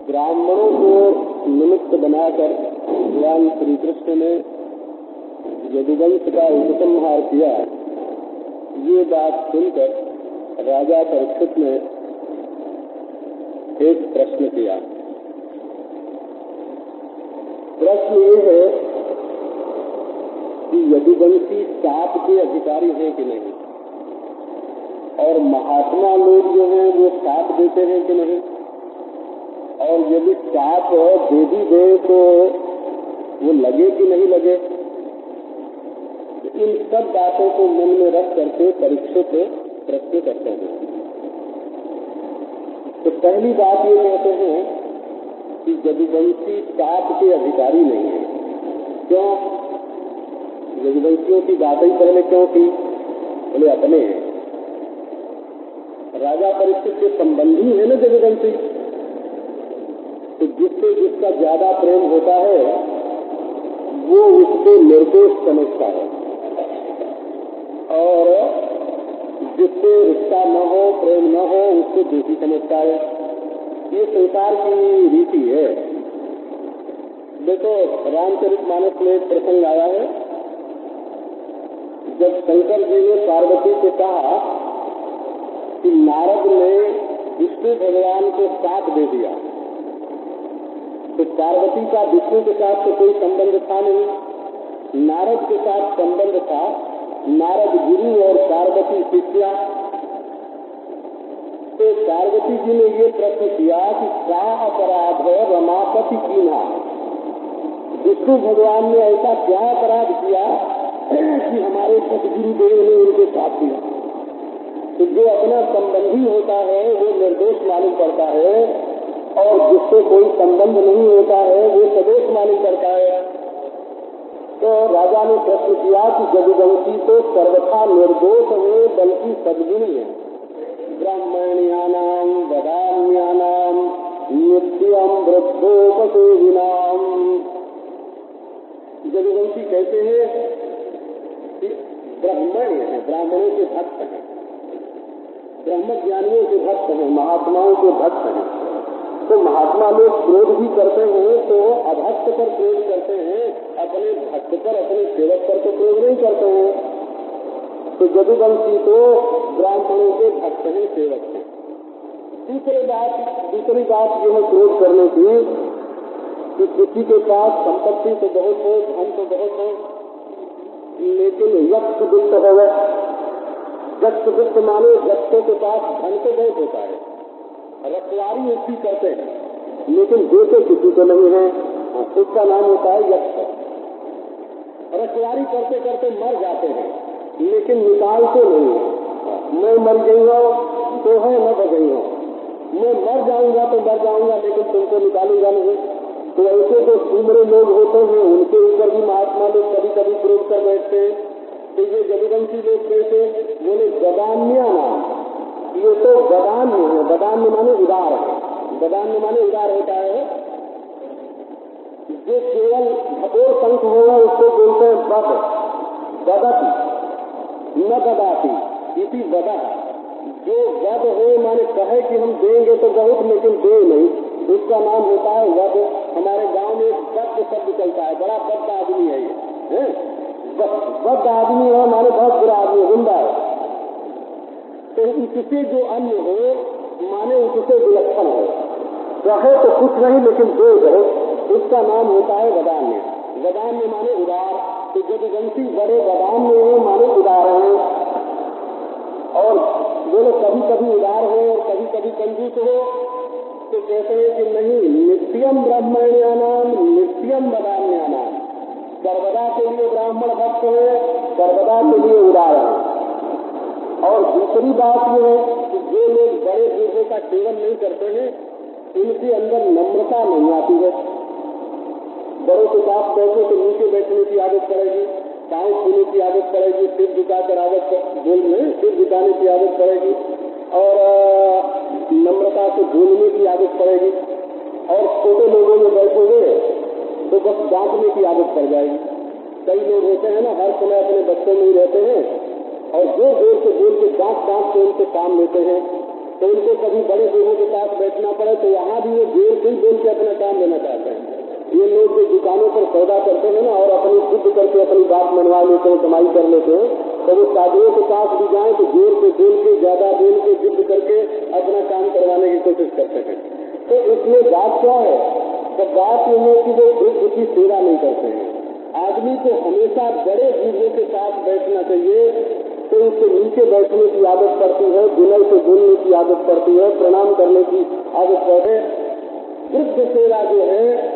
ब्राह्मणों को निमित्त बनाकर भगवान श्री कृष्ण ने यदुवंश का उपसंहार किया। ये बात सुनकर राजा परीक्षित ने एक प्रश्न किया। प्रश्न ये है कि यदुवंशी साप के अधिकारी हैं कि नहीं, और महात्मा लोग जो हैं वो साप देते हैं कि नहीं, और यदि साप दे भी दे तो वो लगे कि नहीं लगे। इन सब बातों को मन में रख करके परीक्षित प्रश्न करते हैं। तो पहली बात ये कहते हैं कि यदुवंशी साप के अधिकारी नहीं है। क्यों? यदुवंशियों की बात ही पहले क्यों की? बोले अपने हैं। राजा परीक्षित के संबंधी है ना यदुवंशी, तो जिससे जिसका ज्यादा प्रेम होता है वो उसको निर्दोष समझता है, और जिससे रिश्ता न हो, प्रेम न हो, उसको दोषी समझता है। ये संसार की रीति है। देखो, रामचरितमानस में एक प्रसंग आया है, जब शंकर जी ने पार्वती से कहा कि नारद ने विष्णु भगवान को साथ दे दिया, तो पार्वती का विष्णु के साथ तो कोई संबंध था नहीं, नारद के साथ संबंध था। नारद गुरु और पार्वती शिष्या। तो पार्वती जी ने ये प्रश्न किया कि क्या अपराध है रमापति कीन्हा, विष्णु भगवान ने ऐसा क्या अपराध किया कि हमारे सदगुरुदेव ने उनके साथ दिया। तो जो अपना संबंधी होता है वो निर्दोष मालूम पड़ता है, और जिससे कोई संबंध नहीं होता है वो सदोष मालूम करता है। तो राजा ने प्रश्न किया कि यदुवंशी तो सर्वथा निर्दोष है, बल्कि सद्गुणी है। ब्राह्मण्यानां वदान्यानां नित्यं वृद्धोपसेविनां। यदुवंशी कैसे है? ब्राह्मण्य है, ब्राह्मणों के भक्त हैं, ब्रह्म ज्ञानियों के भक्त हैं, महात्माओं के भक्त हैं। तो महात्मा लोग क्रोध भी करते हैं तो अभक्त पर क्रोध करते हैं, अपने भक्त पर, अपने सेवक पर तो क्रोध नहीं करते हैं। तो यदुवंशी तो ब्राह्मणों के भक्त हैं, सेवक हैं। दूसरी बात यह है क्रोध करने की कि किसी के पास संपत्ति तो बहुत हो, धन तो बहुत हो, लेकिन यक्ष वित्त हो गए। यक्ष वित्त माने यक्षों के पास धन तो बहुत होता है, रखवारी उसकी करते हैं, लेकिन देते किसी को नहीं है, उसका नाम होता है यक्ष। रखवारी करते करते मर जाते हैं, लेकिन निकालते नहीं है। मैं मर गई हूँ तो है, न बगई हूँ, मैं मर जाऊंगा तो मर जाऊंगा, लेकिन तुमको निकालूंगा नहीं। तो ऐसे जो सुमरे लोग होते हैं उनके ऊपर भी महात्मा लोग कभी कभी प्रयोग कर बैठते हैं। तो ये जदुवंशी लोग कैसे बोले, गदान्या नाम, ये तो गदान्य है। गदान्य माने उदार है, गदान्य माने उदार होता है। जो केवल घटोर संख होगा उसको बोलते हैं बद, बदती न गदाती, इसी बदा। जो वध हो माने कहे कि हम देंगे तो बहुत, लेकिन दे नहीं, उसका नाम होता है वध। हमारे गांव में एक बद शब्द चलता है, बड़ा बद आदमी है ये, बद आदमी है माने बहुत बुरा आदमी, गुंडा है। तो उससे जो अन्य हो माने उससे विलक्षण हो, कहे तो कुछ नहीं लेकिन दे बहुत, उसका नाम होता है वदान्य। वदान्य माने उदार। तो जदुवंशी बड़े वदान्य है माने उदार है। और बोले कभी कभी उदार हो और कभी कभी कंजूस हो, तो कहते हैं कि नहीं, नित्यम ब्राह्मण्यानाम नित्यम वदान्यानाम, सर्वदा के लिए ब्राह्मण भक्त है, सर्वदा के लिए उदार है। और दूसरी बात यह है कि जो लोग बड़े बूढ़े का सेवन नहीं करते हैं उनके अंदर नम्रता नहीं आती है। बड़ों के पास बैठे तो नीचे बैठने की आदत पड़ेगी, पाँव छूने की आदत पड़ेगी, सिर झुकाकर आदत बोलने, सिर झुकाने की आदत पड़ेगी, और नम्रता से बोलने की आदत पड़ेगी। और छोटे लोगों में बैठोगे तो बस डांटने की आदत पड़ जाएगी। कई लोग होते हैं ना, हर समय अपने बच्चों में ही रहते हैं और जोर जोर से बोल के डांट के उनसे काम लेते हैं। तो उनको कभी बड़े बूढ़ों के पास बैठना पड़े तो वहाँ भी वो जोर से बोल के अपना काम लेना चाहते हैं। ये लोग जो दुकानों पर सौदा करते हैं ना और अपनी शुद्ध करके अपनी बात मनवा लेते हैं, कमाई कर लेते हैं, तो वो साधुओं के पास भी जाए तो जोर से बोल के, ज्यादा बोल के, जिद करके अपना काम करवाने की कोशिश करते हैं। तो इसमें बात क्या है? तो बात यह है कि वो वृद्ध की सेवा नहीं करते हैं। आदमी को हमेशा बड़े बूढ़ों के साथ बैठना चाहिए, तो उसके नीचे बैठने की आदत पड़ती है, विनय से बोलने की आदत पड़ती है, प्रणाम करने की आदत पड़ती है। वृद्ध सेवा जो है,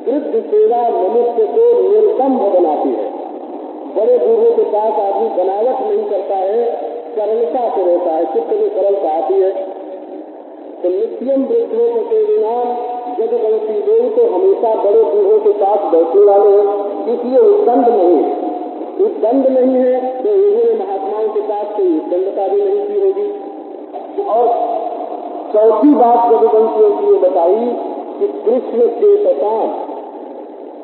वृद्ध सेवा मनुष्य को निर्दम्भ बनाती है। बड़े बूढ़ों के पास आदमी बनावट नहीं करता है, सरलता से रहता है, चित्त में सरलता आती है। तो नित्यम वृद्धों के नाम जदुवंशी लोग तो हमेशा बड़े बूढ़ों के साथ बैठने वाले हैं, इसलिए उद्दंड नहीं है। उद्दंड नहीं है तो इन्होंने महात्माओं के साथ कोई उद्दंडता भी नहीं की होगी। और चौथी बात जदुवंशियों की ये बताई कि कृष्ण चेतसा,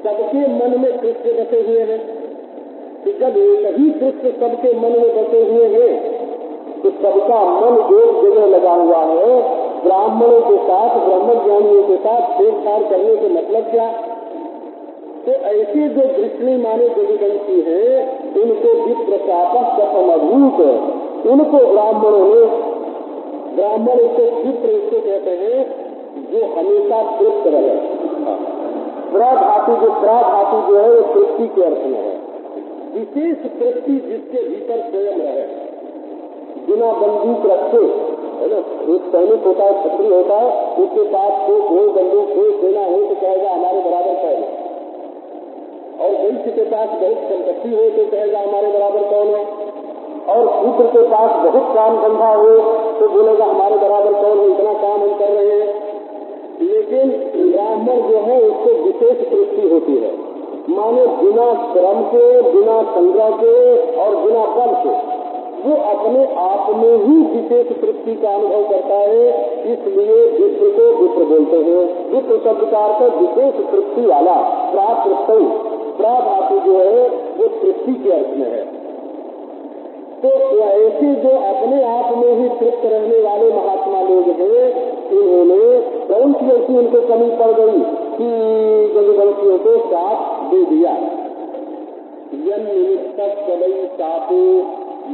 सबके मन में कृष्ण बसे हुए हैं। कि जब एक ही कृष्ण सबके मन में बसे हुए हैं तो सबका मन एक जगह लगा हुआ है। ब्राह्मणों के साथ, ब्रह्मज्ञानियों के साथ छेड़छाड़ करने के मतलब क्या? तो ऐसे जो दृष्टि माने जदुवंशी हैं, उनको विप्र शापः कथम अभूत, उनको ब्राह्मणों ने, ब्राह्मण इसको विप्र इसको कहते हैं जो हमेशा तृप्त रहे। प्रा धातु जो है वो तृप्ति के अर्थ में है, विशेष तृप्ति जिसके भीतर स्वयं रहे, बिना बंदूक रखे, है ना। एक सैनिक होता है, छत्री होता है, उसके पास कोई बंदूक कोई सेना हो तो कहेगा हमारे बराबर कौन है, और वैश्य के पास बहुत संपत्ति हो तो कहेगा हमारे बराबर कौन है, और पुत्र के पास बहुत काम धंधा हो तो बोलेगा हमारे बराबर कौन है, इतना काम हम कर रहे हैं। लेकिन ब्राह्मण जो है उसको विशेष तृप्ति होती है, माने बिना श्रम के, बिना संग्रह के और बिना बल के वो अपने आप में ही विशेष तृप्ति का अनुभव करता है। इसलिए विप्र को विप्र बोलते हैं। विप्र शब्द का अर्थ विशेष तृप्ति वाला, प्रातृप्त, प्रा धातु जो है वो तृप्ति के अर्थ में है। तो ऐसे जो अपने आप में ही तृप्त रहने वाले महात्मा लोग हैं, इन्होंने कौन सी ऐसी उनको कमी पड़ गई कि जदुवंशियों को साथ दे दिया। यन निमित्त सदै सापो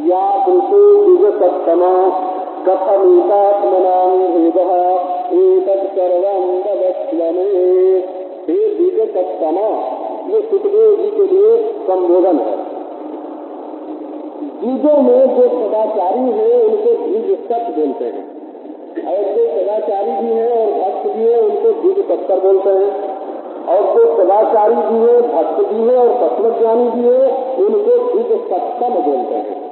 या दृशो दिवसत्तमा कथमीतात्मनां भेदः एतत् सर्वं वदस्व मे। हे द्विज सत्तमा, ये सुखदेव जी के लिए संबोधन है। द्विजों में जो सदाचारी है उनको द्विज सत्य बोलते हैं, और जो सदाचारी भी है और भक्त भी है उनको द्विज सत्तर बोलते हैं, और जो सदाचारी भी है, भक्त भी है और तत्वज्ञानी भी है उनको द्विज सत्तम बोलते हैं।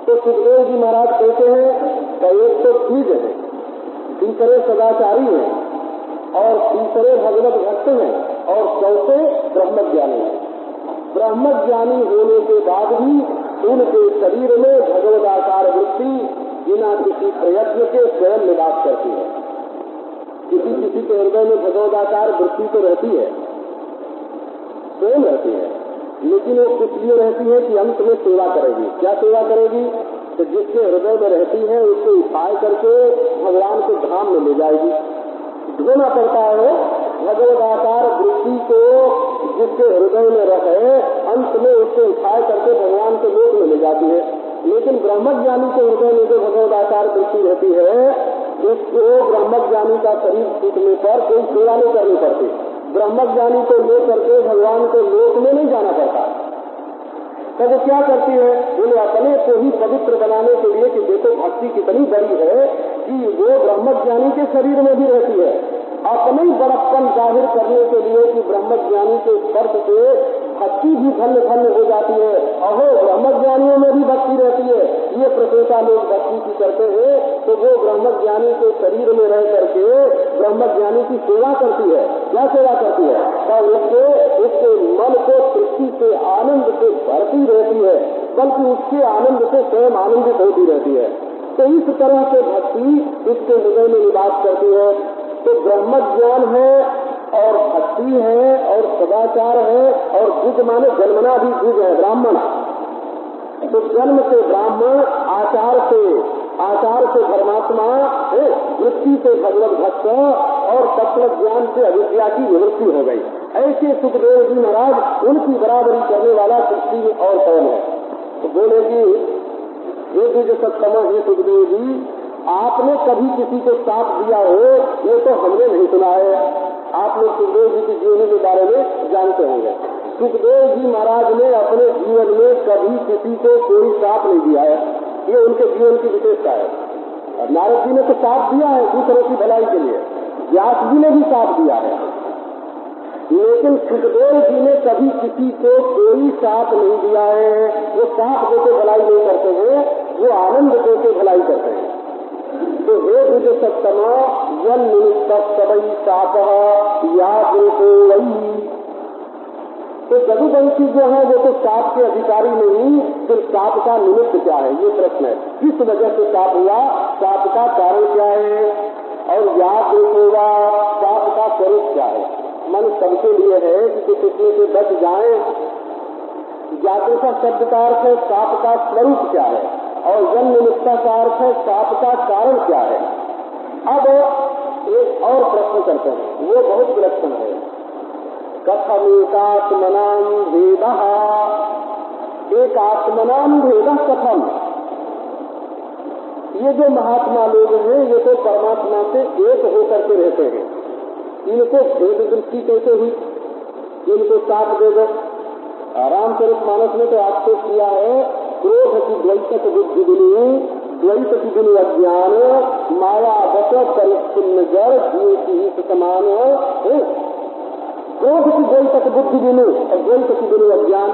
तो सुखदेव जी महाराज कहते हैं कि एक तो द्विज है, दूसरे सदाचारी हैं, और तीसरे भगवत भक्त हैं, और चौथे ब्रह्मज्ञानी हैं। ब्रह्मज्ञानी होने के बाद भी उनके शरीर में भगवदाकार वृत्ति बिना किसी प्रयत्न के स्वयं निवास करती है। किसी किसी के हृदय में भगवदाकार वृत्ति तो रहती है, स्वयं रहती है, लेकिन वो किस लिए रहती है कि अंत में सेवा करेगी। क्या सेवा करेगी? तो जिसके हृदय में रहती है उसको उपाय करके भगवान के धाम में ले जाएगी। ढोना पड़ता है भगवदाकार वृत्ति को, जिसके हृदय में रहे अंत में उसको उपाय करके भगवान के लोक में ले जाती है। लेकिन ब्रह्मज्ञानी के हृदय में जो भगवदाकार वृत्ति रहती है उसको ब्रह्मज्ञानी का शरीर छूटने पर कोई सेवा नहीं करनी पड़ती। ब्रह्मज्ञानी को लेकर के भगवान के लोक में नहीं जाना पड़ता। तब वो क्या करती है? उन्हें अपने को ही पवित्र बनाने के लिए कि देखो भक्ति कितनी बड़ी है कि वो ब्रह्मज्ञानी के शरीर में भी रहती है, अपने ही बड़प्पन जाहिर करने के लिए कि ब्रह्मज्ञानी के स्पर्श से भक्ति भी धन्य धन्य हो जाती है। अहो ब्रह्मज्ञानियों में भी भक्ति रहती है, ये प्रशंसा लोग भक्ति की करते हैं, तो वो ब्रह्मज्ञानी के शरीर में रह करके ब्रह्मज्ञानी की सेवा करती है। क्या सेवा करती है? तो उसके मन को तृप्ति से आनंद से भरती रहती है, बल्कि उसके आनंद से स्वयं आनंदित होती रहती है। तो इस तरह से भक्ति उसके हृदय में निवास करती है। तो ब्रह्मज्ञान है और भक्ति है और सदाचार है, और द्विज माने जन्मना भी द्विज है, ब्राह्मण। तो जन्म से ब्राह्मण, आचार से धर्मात्मा, वृत्ति से भगवत भक्त, और तत्व ज्ञान से अविद्या की निवृत्ति हो गई। ऐसे सुखदेव जी महाराज उनकी बराबरी करने वाला सृष्टि में और कौन है? तो बोलेगी ये द्विज सत्तमा, हे सुखदेव जी, आपने कभी किसी को साथ दिया हो ये तो हमने नहीं सुना है। आप लोग सुखदेव जी की जीवनी के बारे में जानते होंगे। सुखदेव जी महाराज ने अपने जीवन में कभी किसी को कोई साथ नहीं दिया है, ये उनके जीवन की विशेषता है। और नारद जी ने तो साथ दिया है दूसरों की भलाई के लिए, व्यास जी ने भी साथ दिया है, लेकिन सुखदेव जी ने कभी किसी को कोई साथ नहीं दिया है। वो साथ देके भलाई नहीं करते हैं, वो आनंद देके भलाई करते हैं। तो हे द्विज सत्तमा, यन निमित्त सबई साप या वही। तो जदुवंशी जो है वो तो साप के अधिकारी नहीं, फिर साप का निमित्त क्या है ये प्रश्न है। किस वजह से साप हुआ, साप का कारण क्या है, और या होगा साप का स्वरूप क्या है। मन सबके लिए है कि किसी से बच जाए। जागृता शब्द का अर्थ है साप का स्वरूप क्या है, और जन्म निमित्ता का अर्थ है साप का कारण क्या है। अब एक और प्रश्न करते हैं, वो बहुत विलक्षण है। कथमेकात्मनां भेदः, एकात्मनां भेदः कथम। ये जो महात्मा लोग हैं ये तो परमात्मा से एक होकर के रहते हैं, इनको भेद दृष्टि कैसे हुई? इनको साथ दे दो। रामचरितमानस में तो आक्षेप किया है, क्रोध की द्वैतक बुद्धि बिनु, द्वैत की बिनु अज्ञान, माया बस परिच्छिन्न जड़ जीव की ही समान। क्रोध की द्वैतक बुद्धि बिनु और द्वैत की बिनु अज्ञान।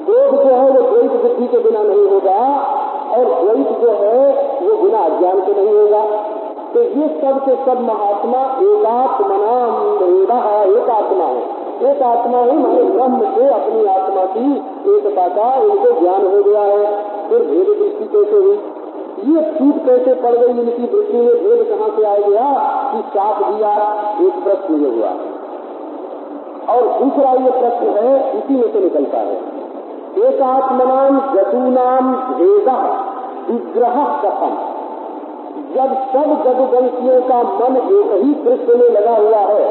क्रोध जो है वो द्वैत बुद्धि के बिना नहीं होगा, और द्वैत जो है वो बिना अज्ञान के नहीं होगा। तो ये सब के सब महात्मा एकात्मनां भेदः, एक आत्मा है, एक आत्मा ही माने ब्रह्म से अपनी आत्मा की एकता का इनको ज्ञान हो गया है। फिर भेद दृष्टि कैसे हुई, ये छूट कैसे पड़ गई इनकी दृष्टि में, भेद कहाँ से आ गया कि साथ दिया, एक प्रश्न ये हुआ। और दूसरा ये प्रश्न है इसी में से निकलता है, एकात्मनां जदूनां भेदः विग्रह कथम। जब सब जदुवंशियों का मन एक ही कृष्ण में लगा हुआ है,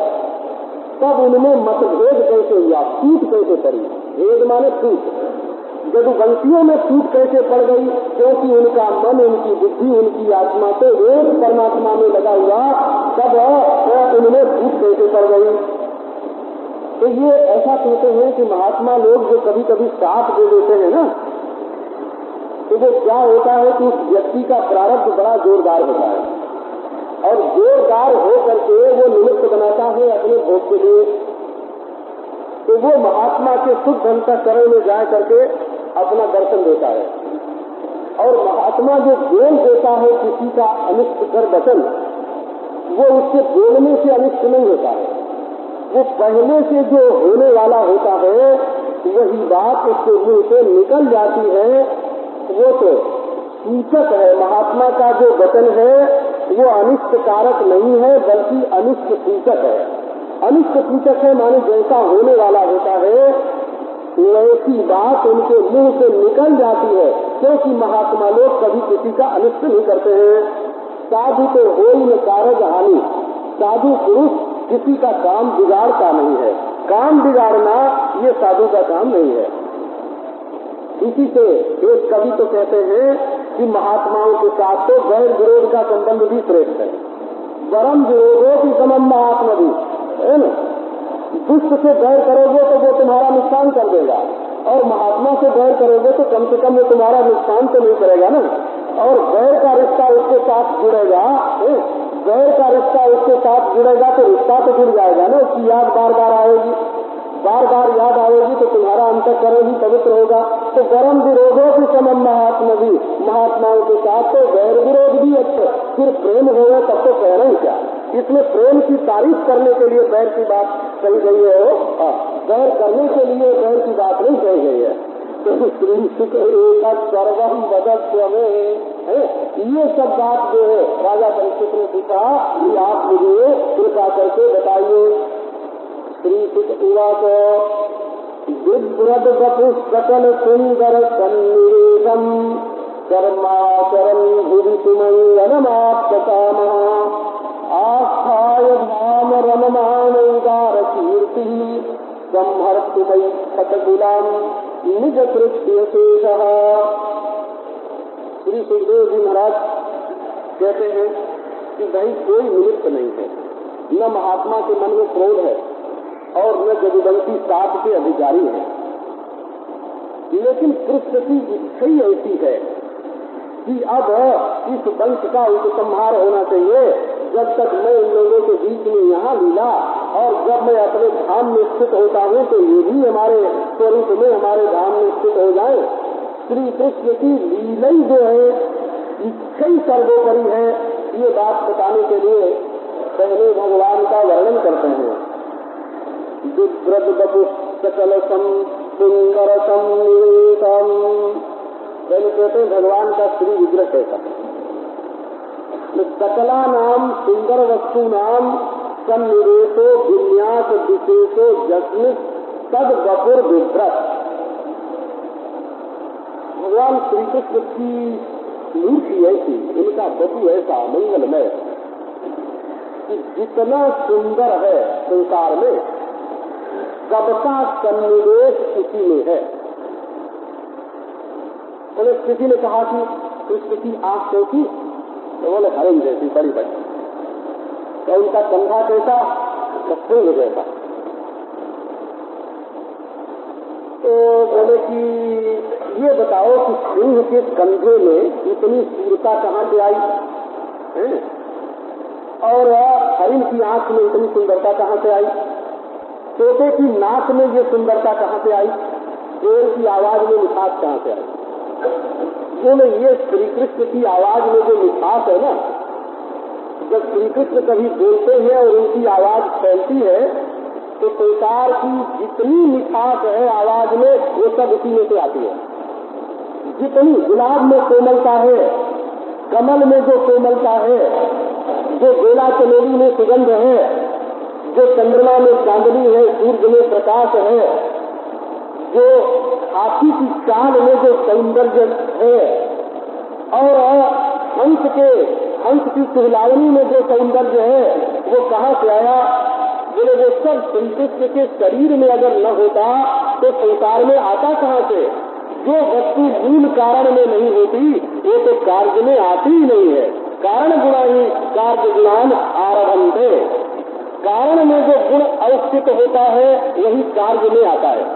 तब उनमें मतभेद कैसे हुआ, छूट कैसे पड़ी। भेद माने छूट, जदुवंशियों में फूट कैसे पड़ गई? क्योंकि उनका मन, उनकी बुद्धि, उनकी आत्मा तो एक परमात्मा में लगा हुआ, तब उनमें फूट कैसे पड़ गई? तो ये ऐसा कहते हैं कि महात्मा लोग जो कभी कभी साथ दे देते हैं ना, तो वो क्या होता है कि उस व्यक्ति का प्रारब्ध बड़ा जोरदार होता है, और जोरदार हो करके वो निमित्त बनाता है अपने भोग के लिए। तो वो महात्मा के शुद्ध अंतःकरण में जा करके अपना दर्शन देता है, और महात्मा जो बोल देता है किसी का अनिष्ट कर वचन, वो उसके बोलने से अनिष्ट नहीं होता है, वो पहले से जो होने वाला होता है वही बात उसके मुंह से निकल जाती है। वो तो सूचक है, महात्मा का जो वचन है वो अनिष्ट कारक नहीं है, बल्कि अनिष्ट सूचक है। अनिष्ट सूचक है माने जैसा होने वाला होता है वैसी बात उनके मुंह से निकल जाती है, क्योंकि महात्मा लोग कभी किसी का अनिष्ट नहीं करते हैं। साधु तो हो ही न कारज हानि, साधु पुरुष किसी का काम बिगाड़ता नहीं है, काम बिगाड़ना ये साधु का काम नहीं है। इसी से एक कवि तो कहते हैं कि महात्माओं के साथ तो गैर विरोध का संबंध भी श्रेष्ठ है। परम विरोधो की समम महात्मा भी है ना, दुष्ट से गैर करोगे तो वो तुम्हारा नुकसान कर देगा, और महात्मा से गैर करोगे तो कम से कम वो तुम्हारा नुकसान तो नहीं करेगा ना। और गैर का रिश्ता उसके साथ जुड़ेगा, गैर का रिश्ता उसके साथ जुड़ेगा तो रिश्ता तो जुड़ जाएगा ना, उसकी याद बार बार आएगी, बार बार याद आएगी तो तुम्हारा अंतःकरण भी पवित्र होगा। तो गरम विरोधों की समम महात्मा भी, महात्माओं के साथ तो गैर विरोध भी अच्छे, फिर प्रेम हो गए तब तो कहना ही क्या। इसमें प्रेम की तारीफ करने के लिए गैर की बात कही गई है, गैर करने के लिए गैर की बात नहीं कही गई है। तो श्री सुख एक सर्वम बदत्व में ये सब बात जो है राजा परीक्षित ने पूछा कि आप मुझे कृपा करके बताइए। श्री सुख उवाच विव्रत वपु सकल सुंदर सन्निवेशम कर्माचरन् भुवि मंगलमाप्तकामः आस्थाय धाम रममाणोदार कीर्ति संहर्तु मयि शतकुलां निज कृत्य शेषः। श्री सुखदेव जी महाराज कहते हैं कि भाई कोई निमित्त नहीं है, न महात्मा के मन में क्रोध है और न जदुवंशी साथ के अधिकारी है, लेकिन कृष्ण की इच्छा ही ऐसी है कि अब इस वंश का उपसंहार होना चाहिए। जब तक मैं इन लोगों के बीच में यहाँ लीला, और जब मैं अपने धाम में स्थित होता हूँ तो ये भी हमारे स्वरूप में हमारे धाम में स्थित हो जाए। श्री कृष्ण की लीला जो है इच्छा ही सर्वोपरि है, ये बात बताने के लिए पहले भगवान का वर्णन करते हैं। विव्रत बपु सकल सुंदर सन्निवेशम, पहले कहते हैं भगवान का श्री विग्रह कैसा है। सकला नाम सुंदर वस्तु नाम सन्निवेशो विन्यास विशेषो जस्मिन तद बपुर विव्रत। भगवान श्री कृष्ण की मूर्ति ऐसी, इनका बपु ऐसा मंगलमय कि जितना सुंदर है संसार में सबका सन्निवेश उसी में है। बोले किसी ने कहा कि कृष्ण की आंख कैसी, तो बोले हरिण जैसी बड़ी बड़ी। तो उनका कंधा कैसा, सिंह जैसा। तो बोले कि ये बताओ कि सिंह के कंधे में इतनी सूरता कहाँ से आई है? और हरिण की आंख में इतनी सुंदरता कहाँ से आई? तोते की नाक में ये सुंदरता कहाँ से आई? कोयल की आवाज में मिठास कहाँ से आई? बोले ये श्री कृष्ण की आवाज में जो मिठास है ना, जब श्री कृष्ण कभी बोलते हैं और उनकी आवाज फैलती है तो संसार की जितनी मिठास है आवाज में वो सब उसी में से आती है। जितनी गुलाब में कोमलता है, कमल में जो कोमलता है, जो बेला चमेली में सुगंध है, जो चंद्रमा में चांदनी है, सूर्य में प्रकाश है, जो हाथी की चाल में जो सौंदर्य है, और हंस की सुहलावनी में जो सौंदर्य है वो कहाँ से आया? बोले वो सब श्री कृष्ण के शरीर में अगर न होता तो संसार में आता कहाँ से? जो वस्तु मूल कारण में नहीं होती वो तो कार्य में आती ही नहीं है। कारण गुणा ही कार्य गुणान आरभन्ते। कारण में जो गुण अवस्थित होता है वही कार्य में आता है।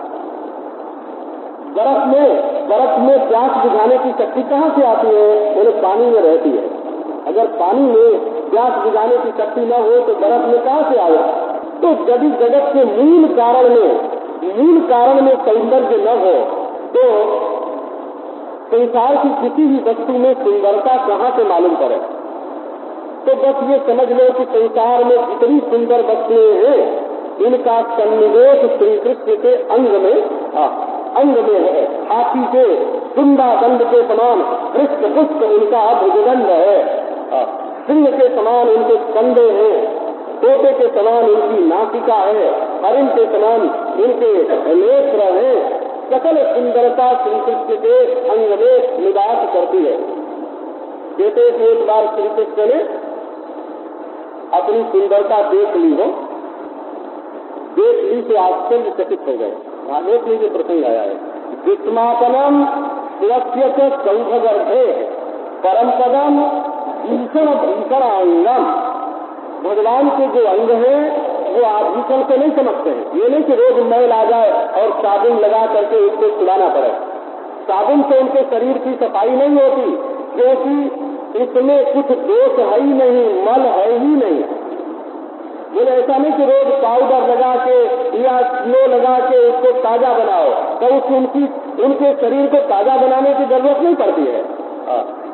बर्फ में प्यास बुझाने की शक्ति कहाँ से आती है? बोले पानी में रहती है। अगर पानी में प्यास बुझाने की शक्ति न हो तो बर्फ में कहाँ से आए? तो यदि जगत के मूल कारण में सौंदर्य न हो तो संसार की किसी भी वस्तु में सुंदरता कहाँ से मालूम पड़े? तो बस ये समझ लो कि संसार में जितनी सुंदर वस्तुएं हैं इनका सन्निवेश श्री कृष्ण के अंग में है। हाथी के सुंदा दंड के समान हृष्ट पुष्ट उनका भुजदंड है। सिंह के समान उनके कंधे हैं। तोते के समान उनकी नासिका है। हरिण के समान इनके नेत्र हैं। सकल सुंदरता श्री कृष्ण के अंग में निवास करती है। कहते एक बार श्री कृष्ण ने अपनी सुंदरता देख ली से आश्चर्यचकित हो गए। भागवत में जो प्रसंग आया है, विस्मापनम सुरक्षित सौभगर्भे परम पदम भीषण अंगम। भगवान के जो अंग है वो आभूषण को नहीं समझते हैं। ये नहीं कि रोज मैल आ जाए और साबुन लगा करके उसको छुड़ाना पड़े। साबुन से उनके शरीर की सफाई नहीं होती, क्योंकि इसमें कुछ दोष है ही नहीं, मल है ही नहीं। बोले ऐसा नहीं कि रोज पाउडर लगा के या स्नो लगा के उसको ताजा बनाओ, तो उनके शरीर को ताजा बनाने की जरूरत नहीं पड़ती है।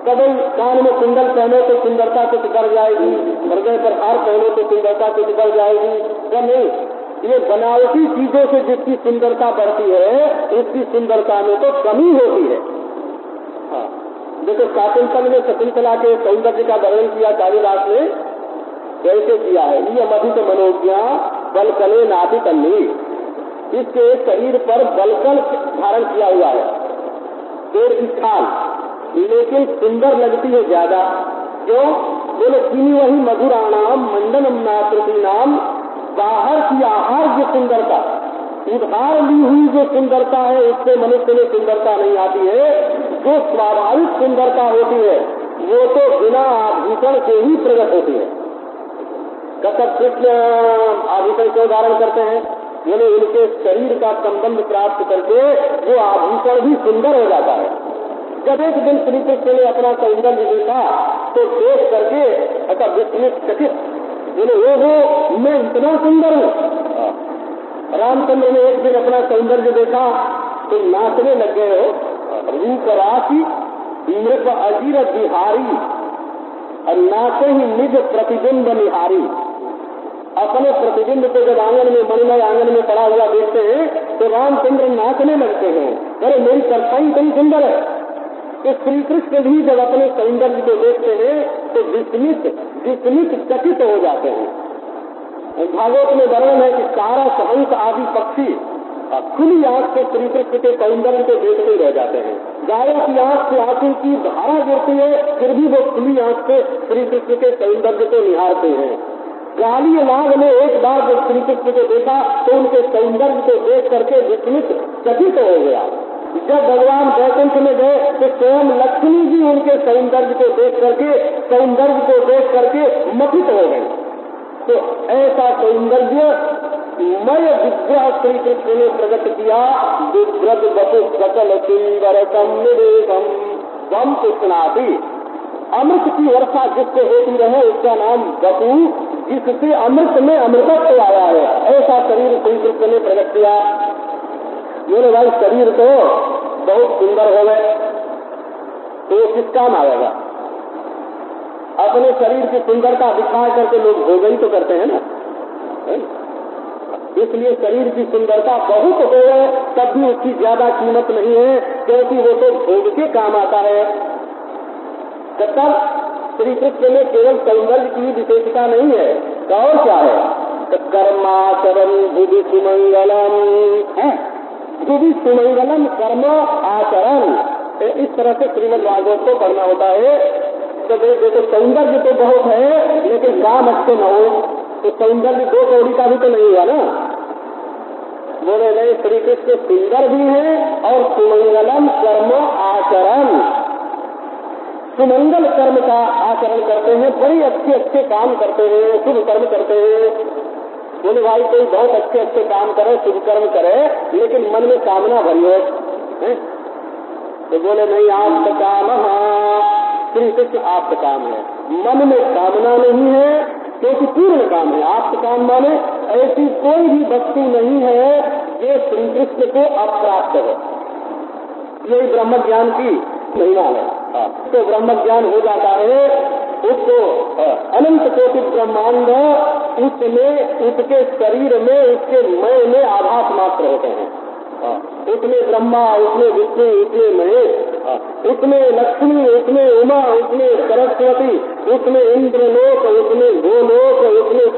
कभी कान में कुंडल पहनो तो सुंदरता कुछ बढ़ जाएगी, हृदय पर हार पहनो तो सुंदरता कुछ बढ़ जाएगी, क्या नहीं? ये बनावटी चीजों से जिसकी सुंदरता बढ़ती है उसकी सुंदरता में तो कमी होती है। देखो शाकुंतल में शकुंतला के सौंदर्य का वर्णन किया कालिदास ने, कैसे किया है? ये मधित मनोज्ञा बलकले नाभित अन्नी। इसके शरीर पर बलकल धारण किया हुआ है, पेड़ की छाल, लेकिन सुंदर लगती है ज्यादा। क्यों? बोले चीनी वही मधुराणाम मंडनम नाकृति नाम। बाहर की आहार जो सुंदरता, उधार ली हुई जो सुंदरता है उससे मनुष्य में सुंदरता नहीं आती है। जो स्वाभाविक सुंदरता होती है वो तो बिना आभूषण के ही प्रकट होती है। कथक कृष्ण आभूषण क्यों धारण करते हैं? बोले उनके शरीर का संबंध प्राप्त करके वो आभूषण भी सुंदर हो जाता है। जब एक दिन श्री कृष्ण ने अपना सौंदर्य देखा तो देख करके ऐसा विस्मित चकित, बोले वो मैं इतना सुंदर हूँ। रामचंद्र ने एक दिन अपना सौंदर्य देखा तो नाचने लग गए हो। रूप राशि नृप अजीर बिहारी और नाचे ही निज प्रतिबिंब निहारी। अपने प्रतिबिंब को जब आंगन में मणिमय आंगन में पड़ा हुआ देखते हैं तो रामचंद्र नाचने लगते हैं, अरे मेरी परछाई बड़ी सुंदर है। तो श्री कृष्ण भी जब अपने सौंदर्य को देखते हैं तो विस्मित चकित हो जाते हैं। भागवत में वर्णन है कि सारस हंस आदि पक्षी खुली आंख से श्री कृष्ण के सौंदर्य को देखते रह जाते हैं। गायों की आंख से आंसू की धारा गिरती है, फिर भी वो खुली आंख से श्री कृष्ण के सौंदर्य को निहारते हैं। काली नाग ने एक बार जब श्री कृष्ण को देखा तो उनके सौंदर्य को देख करके विस्मित चकित हो गया। जब भगवान वैकुंठ में गए तो स्वयं लक्ष्मी जी उनके सौंदर्य को देख करके मथित हो गए। तो ऐसा सौंदर्य मय विग्रह श्री कृष्ण ने प्रकट किया। विव्रत वपु सकल सुंदर संवेदम वम कृष्णाति। अमृत की वर्षा जिससे होती रहे उसका नाम वपु, जिससे अमृत में अमृतत्व आया है, ऐसा शरीर श्री कृष्ण ने प्रकट किया। बोले भाई शरीर तो बहुत सुंदर हो गए तो किस काम आएगा? अपने शरीर की सुंदरता दिखा करके लोग भोग ही तो करते हैं ना। इसलिए शरीर की सुंदरता बहुत हो गए तब भी उसकी ज्यादा कीमत नहीं है, क्योंकि वो तो भोग के काम आता है। तब श्री कृष्ण में केवल सौंदर्य की विशेषता नहीं है, तो और क्या है? कर्माचरण भुवि सुमंगलम है, भुवि सुमंगलम कर्म आचरण। इस तरह से श्रीमद् भागवत को पढ़ना होता है। तो देखो सौंदर्य तो बहुत है लेकिन काम अच्छे न हो तो सौंदर्य दो कौड़ी का भी तो नहीं हुआ ना। बोले नहीं, श्री कृष्ण सुंदर भी है और सुमंगलम कर्म आचरण, सुमंगल कर्म का आचरण करते हैं, बड़े अच्छे अच्छे काम करते हैं, शुभ कर्म करते हैं। बोले भाई कोई बहुत अच्छे अच्छे काम करे, शुभ कर्म करे, लेकिन मन में कामना भरी हो, तो बोले नहीं, आप काम, श्री कृष्ण आप काम है, मन में कामना नहीं है, क्योंकि पूर्ण काम है। आप काम माने ऐसी कोई भी वस्तु नहीं है जो श्री कृष्ण को अप्राप्त है। यही ब्रह्म ज्ञान की महिमा है। तो ब्रह्म ज्ञान हो जाता है, उसको अनंत कोटि ब्रह्मांड उसमें, उसके शरीर में, उसके मय में आभास मात्र होते हैं। उसमें ब्रह्मा, उसमें विष्णु, उसमें महेश, उसमें लक्ष्मी, उसमें उमा, उसमें सरस्वती, उसमें इंद्रलोक, उसमें गोलोक, उसमें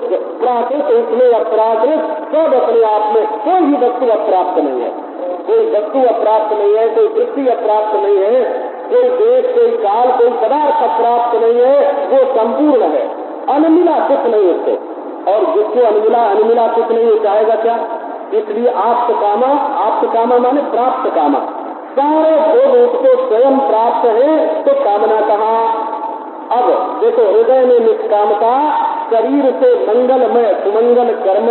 प्राकृत, उसमें अप्राकृत, सब अपने आप में। कोई भी वस्तु अप्राप्त नहीं है, कोई वस्तु अप्राप्त नहीं है, कोई वृत्ति अप्राप्त नहीं है, कोई देश, कोई काल, कोई पदार्थ अप्राप्त नहीं है, वो संपूर्ण है। अनमिला सुख नहीं उसको, और जिसको अनमिला सुख नहीं, वो चाहेगा क्या? इसलिए आप्त कामा माने प्राप्त कामा, सारे भोग उसको स्वयं प्राप्त है, तो कामना कहाँ? अब देखो, हृदय में निष्कामता, शरीर से मंगलमय सुमंगल कर्म,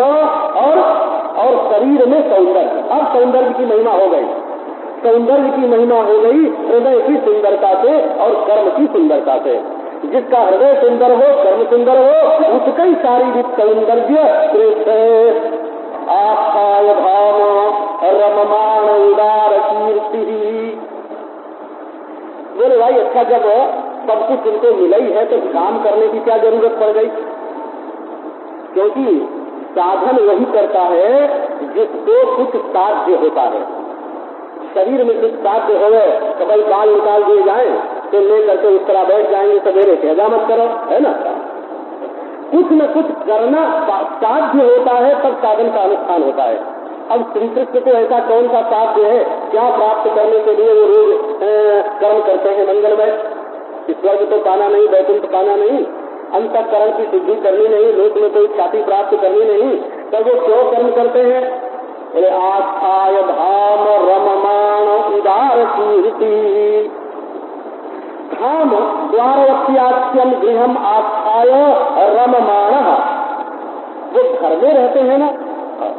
और शरीर में सौंदर्य। अब सौंदर्य की महिमा हो गई, सौंदर्य की महिमा हो गई हृदय की सुंदरता से और कर्म की सुंदरता से। जिसका हृदय सुंदर हो, कर्म सुंदर हो, उसका ही शारीरिक सौंदर्य श्रेष्ठ है। आस्थाय भाव रममाण उदार कीर्ति। बोले भाई अच्छा, जब सब कुछ उनको मिला ही है तो काम करने की क्या जरूरत पड़ गई? क्योंकि साधन वही करता है जिसको कुछ साध्य होता है। शरीर में कुछ साध्य हो गए तो भाई बाल निकाल दिए जाए तो ले करके उस तरह बैठ जाएंगे, सवेरे से हजामत करो, है ना। कुछ न कुछ करना साध्य होता है, तब साधन का अनुष्ठान होता है। अब श्री कृष्ण को ऐसा कौन सा साध्य है, क्या प्राप्त करने के लिए वो रोज कर्म करते हैं मंगलमय? स्वर्ग तो पाना नहीं, वैकुंठ पाना नहीं, अंतःकरण की शुद्धि करनी नहीं, लोक में कोई ख्याति प्राप्त करनी नहीं, तब वो क्यों कर्म करते हैं? आस्थाय धाम रममाण उदार कीर्ति। धाम द्वारवत्याख्यम गृहम आस्थाय रममाण, वो घर में रहते हैं ना।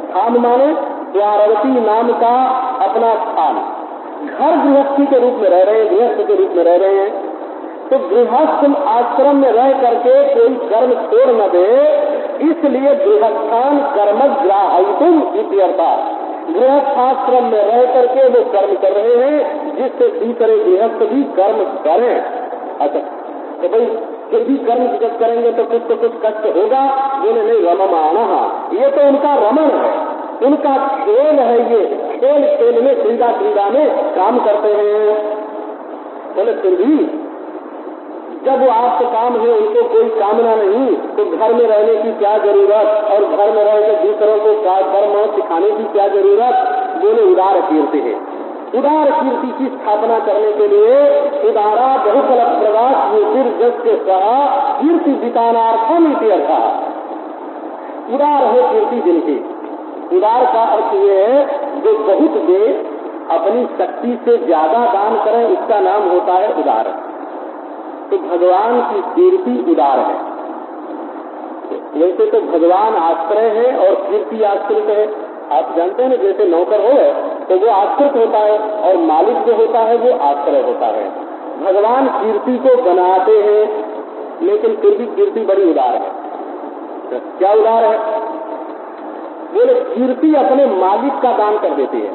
धाम माने द्वारवती नाम का अपना स्थान, घर गृहस्थी के रूप में रह रहे हैं, गृहस्थ के रूप में रह रहे हैं। तो गृहस्थ आश्रम में रह करके कोई कर्म छोड़ न दे, इसलिए गृहस्थान कर्म ग्राह्यतुम इत्यर्थ। गृहस्थाश्रम में रह करके वो कर्म कर रहे हैं, जिससे दूसरे गृहस्थ भी कर्म करें। अच्छा, तो भाई फिर भी कर्म जब करेंगे तो कुछ कष्ट होगा। बोले नहीं, रममाणः, ये तो उनका रमण है, उनका खेल है, ये खेल में क्रीड़ा में काम करते हैं। बोले फिर भी जब वो आपका काम है, उनको कोई कामना नहीं, तो घर में रहने की क्या जरूरत, और घर में रहकर दूसरों को कर्म सिखाने की क्या जरूरत? बोले उदार कीर्ति है। उदार कीर्ति की स्थापना करने के लिए उदारा बहुफल प्रवास ये जस के सह कीर्ति वितानार्थम इत्यर्थ। उदार है कीर्ति जिनकी। उदार का अर्थ ये है जो बहुत दे, अपनी शक्ति से ज्यादा दान करें, उसका नाम होता है उदार। तो भगवान की कीर्ति उदार है। वैसे तो भगवान आश्रय है और कीर्ति आश्रित है। आप जानते हैं ना, जैसे नौकर हो तो वो आश्रित होता है और मालिक जो होता है वो आश्रय होता है। भगवान कीर्ति को बनाते हैं, लेकिन फिर भी कीर्ति बड़ी उदार है। क्या उदार है? बोले कीर्ति अपने मालिक का दान कर देती है।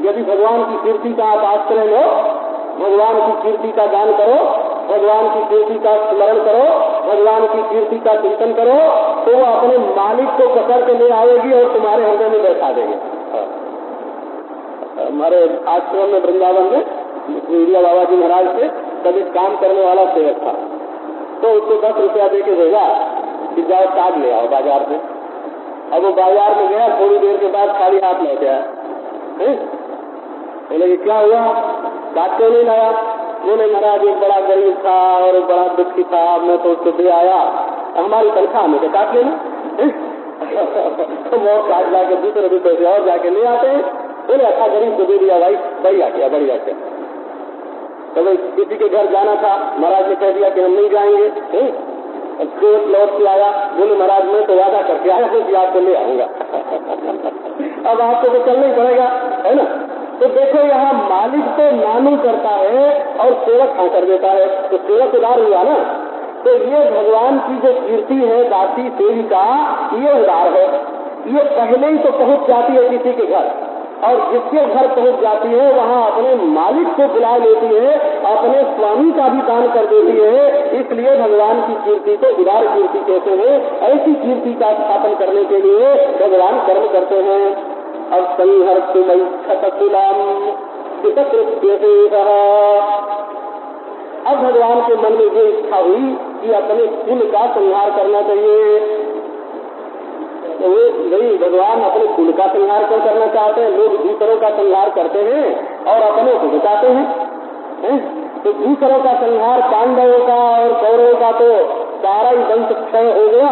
यदि भगवान की कीर्ति का आप आश्रय लो, भगवान की कीर्ति का दान करो, भगवान की कीर्ति का स्मरण करो, भगवान की कीर्ति का चिंतन करो, तो वो अपने मालिक को पकड़ के ले आएगी और तुम्हारे हृदय में बैठा देंगे। हमारे आश्रम में वृंदावन में इंडिया बाबा जी महाराज से कभी काम करने वाला सेवक था, तो उसको 10 रुपया दे के भेजा कि जाओ साग ले आओ बाजार से। अब वो बाजार में गया, थोड़ी देर के बाद खाली हाथ लौट आया। बोले क्या हुआ, साग क्यों नहीं लाया? बोले महाराज एक बड़ा गरीब था और बड़ा दुखी था, मैं तो उसको दे आया, हमारी तनख्वाह में काट लेना। तो मौत काट जाके दूसरे भी पैसे और जाके ले आते हैं। बोले अच्छा गरीब को दे दिया भाई, बढ़िया किया बढ़िया किया। तो भाई किसी के घर जाना था, महाराज ने कह दिया कि हम नहीं जाएंगे। कोर्ट लौट के आया, बोले महाराज मैं तो वादा करके आया हूँ कि आपको ले आऊंगा। अब आपको तो चलना ही पड़ेगा, है ना। तो देखो यहाँ मालिक तो नानू करता है और सेवक हाँ कर देता है, तो सेवक उदार हुआ ना। तो ये भगवान की जो कीर्ति है दासी सेविका, ये उदार है। ये पहले ही तो पहुंच जाती है किसी के घर, और जिसके घर पहुंच जाती है वहाँ अपने मालिक को बुला लेती है, अपने स्वामी का भी दान कर देती है। इसलिए भगवान की कीर्ति को उदार कीर्ति कहते हैं। ऐसी कीर्ति का स्थापन करने के लिए भगवान कर्म करते हैं। अब संहर तुमई छतकुलाम अब भगवान के मन में ये इच्छा हुई कि अपने कुल का संहार करना चाहिए। तो नहीं, भगवान अपने कुल का संहार क्यों करना चाहते हैं? लोग दूसरों का संहार करते हैं और अपने को बचाते हैं। तो दूसरों का संहार पांडवों का और कौरवों का तो सारा ही वंश क्षय हो गया।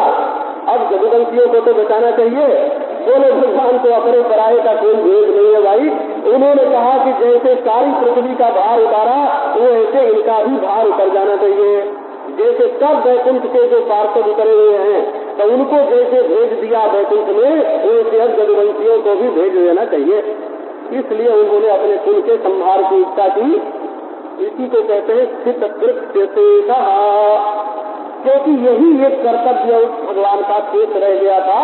अब जदुवंशियों को तो बचाना चाहिए। बोले भगवान को अपने पराये का कोई भेद नहीं है भाई। उन्होंने कहा कि जैसे सारी पृथ्वी का भार उतारा, वो ऐसे इनका भी भार उतर जाना चाहिए। जैसे सब वैकुंठ के जो पार्षद उतरे हुए हैं, तो उनको जैसे भेज दिया वैकुंठ में, वैसे अब जदुवंशियों को भी भेज देना चाहिए। इसलिए उन्होंने अपने कुल के संहार की इच्छा की। इसी को कहते हैं स्थित कृत्य, क्योंकि यही एक कर्तव्य उस भगवान का शेष रह गया था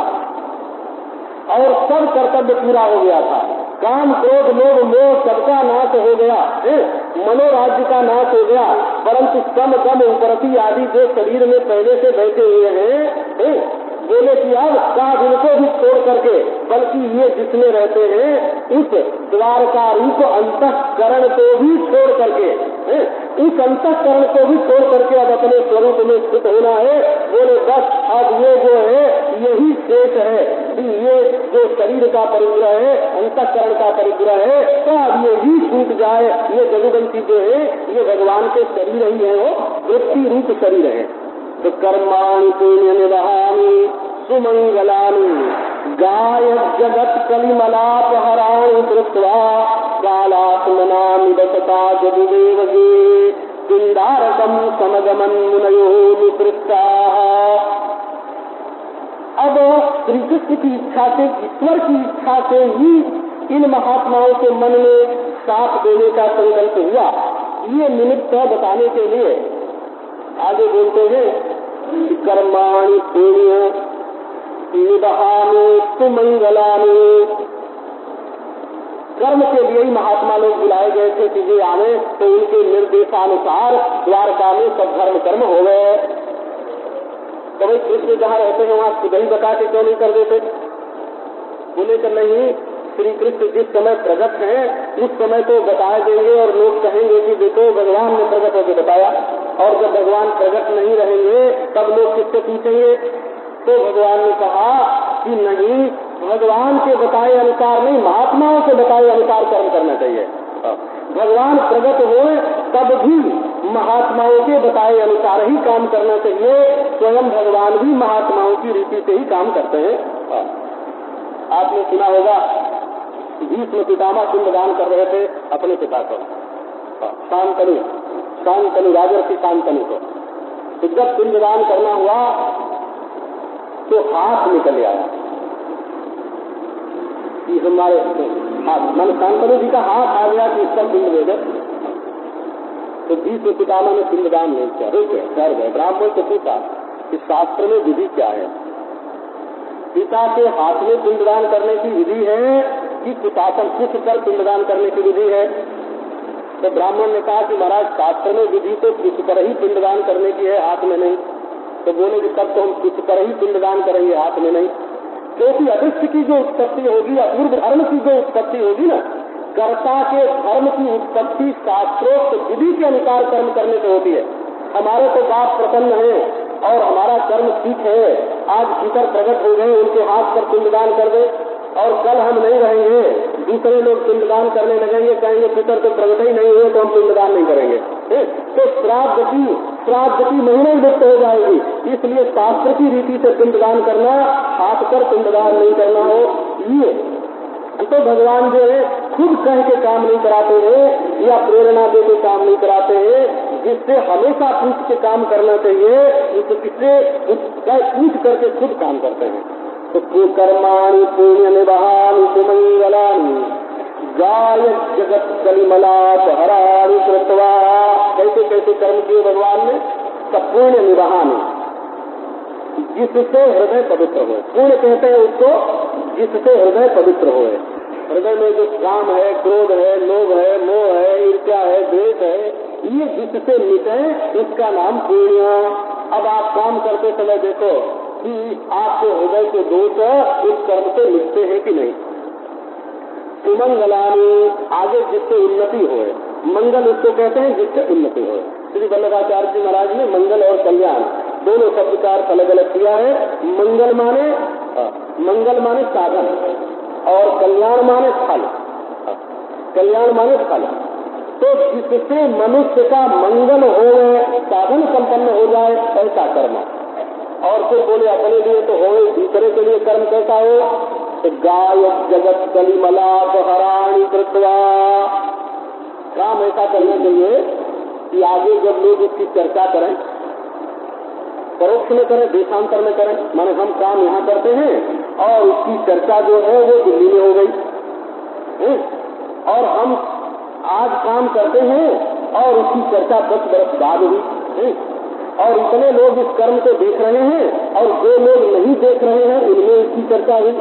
और सब कर्तव्य पूरा हो गया था। काम क्रोध लोभ मोह सबका नाश हो गया, मनोराज्य का नाश हो गया। परंतु सम दम उपरति आदि जो शरीर में पहले से बैठे हुए हैं, बोले कि अब साध इनको भी छोड़ करके, बल्कि ये जिसमें रहते हैं उस द्वारका रूप अंतःकरण को भी छोड़ करके, उस अंतःकरण को भी छोड़ करके अब अपने स्वरूप में स्थित होना है। बोले बस अब ये जो है यही शेष है, ये जो शरीर का परिग्रह है, अंतःकरण का परिग्रह है, तो अब ये ही छूट जाए। ये जदुवंशी जो है ये भगवान के शरीर ही है, वो वृत्ति रूप शरीर है। तो कर्माणि पुण्य निदहानि सुमंगलानि गाय जगत कलिमलापहराणि कृत्वा कालात्मनानि बसता जदुदेवगे पिंडारकम समगमन मुनयो निवृत्ताः। अब श्री कृष्ण की इच्छा से, ईश्वर की इच्छा से ही इन महात्माओं के मन में साथ देने का संकल्प हुआ। ये निमित्त बताने के लिए आगे बोलते हैं कि कर्माणि पुण्य निदहानि सुमंगलानि। कर्म के लिए ही महात्मा लोग बुलाए गए थे कि ये आने, तो उनके निर्देशानुसार द्वारका में सब धर्म कर्म हो गए। तो भाई कृष्ण जहाँ रहते हैं वहाँ खुद ही बता के क्यों नहीं कर देते? बोले कि नहीं, श्री कृष्ण जिस समय प्रकट हैं उस समय तो बता देंगे और लोग कहेंगे कि देखो भगवान ने प्रकट होकर बताया। और जब भगवान प्रकट नहीं रहेंगे तब लोग किससे पूछेंगे? तो भगवान ने कहा कि नहीं, भगवान के बताए अनुसार नहीं, महात्माओं के बताए अनुसार कर्म करना चाहिए। भगवान प्रकट हुए तब भी महात्माओं के बताए अनुसार ही काम करना चाहिए। स्वयं भगवान भी महात्माओं की रीति से ही काम करते हैं। आपने सुना होगा भीष्म पितामह पिंडदान कर रहे थे अपने पिता को, शांतनु राजर्षि शांतनु को। तो जब पिंडदान करना हुआ तो हाथ निकल आया कि हमारे हाथ, मन शांतनु जी का हाथ आ गया कि इसका पिंड दे दे। तो भीष्म पितामह ने पिंडदान नहीं किया, रुक गए, डर गए। ब्राह्मण से पूछा कि शास्त्र में विधि क्या है? पिता के हाथ में पिंडदान करने की विधि है कि कुशासन कुछ पर पिंडदान करने की विधि है? तो ब्राह्मण ने कहा कि महाराज शास्त्र में विधि तो कुछ पर ही पिंडदान करने की है, हाथ में नहीं। तो बोले कि तब तो हम कुछ पर ही पिंडदान करेंगे, हाथ में नहीं। क्योंकि अदृश्य की जो उत्पत्ति होगी, अपूर्व धर्म की जो उत्पत्ति होगी ना, कर्ता के धर्म की उत्पत्ति शास्त्रोक्त विधि के अनुसार कर्म करने से होती है। हमारे तो बाप प्रसन्न है और हमारा कर्म ठीक है, आज पितर प्रकट हो गए, उनके हाथ पर पिंडदान कर दे, और कल हम नहीं रहेंगे, दूसरे लोग पिंडदान करने लगेंगे, कहेंगे पितर तो प्रकट ही नहीं हुए तो हम पिंडदान नहीं करेंगे। तो श्राद्ध की महिमा लुप्त हो जाएगी। इसलिए शास्त्र की रीति से पिंडदान करना, हाथ पर पिंडदान नहीं करना हो। ये तो भगवान जो है खुद कह के काम नहीं कराते हैं या प्रेरणा दे के काम नहीं कराते हैं, जिससे हमेशा पूछ के काम करना चाहिए, इससे पूछ करके खुद काम करते हैं। तो कर्माणि पुण्य निवहानि सुमंगलानि गाय जगत कलिमलाप हराणि कृत्वा। कैसे कैसे कर्म किए भगवान ने? सब पुण्य निवहानि, जिससे हृदय पवित्र हो। पुण्य कहते हैं उसको जिससे हृदय पवित्र हो। हृदय में जो काम है, क्रोध है, लोभ है, मोह है, ईर्ष्या है, द्वेष है, ये जिससे मिटे उसका नाम पुण्य। अब आप काम करते समय देखो कि आपके हृदय के दोष इस कर्म से मिटते हैं कि नहीं। सुमंगलानी, आगे जिससे उन्नति होए। मंगल उसको कहते हैं जिससे उन्नति होए। श्री वल्लभाचार्य जी महाराज ने मंगल और कल्याण दोनों शब्द का अर्थ अलग अलग किया है। मंगल माने साधन और कल्याण माने फल। कल्याण माने फल। तो जिससे मनुष्य का मंगल हो, साधन संपन्न हो जाए, ऐसा कर्म। और फिर बोले अपने लिए तो हो, दूसरे के लिए कर्म कैसा हो? तो गाय जगत कलिमलाप हराणि कृत्वा। काम ऐसा करना चाहिए कि आगे जब लोग इसकी चर्चा करें, परोक्ष में करें, देशांतर में करें, माने हम काम यहाँ करते हैं और उसकी चर्चा जो है वो दिल्ली में हो गई, और हम आज काम करते हैं और उसकी चर्चा 10 वर्ष बाद हुई, और इतने लोग इस कर्म को देख रहे हैं और जो लोग नहीं देख रहे हैं उनमें इसकी चर्चा हुई।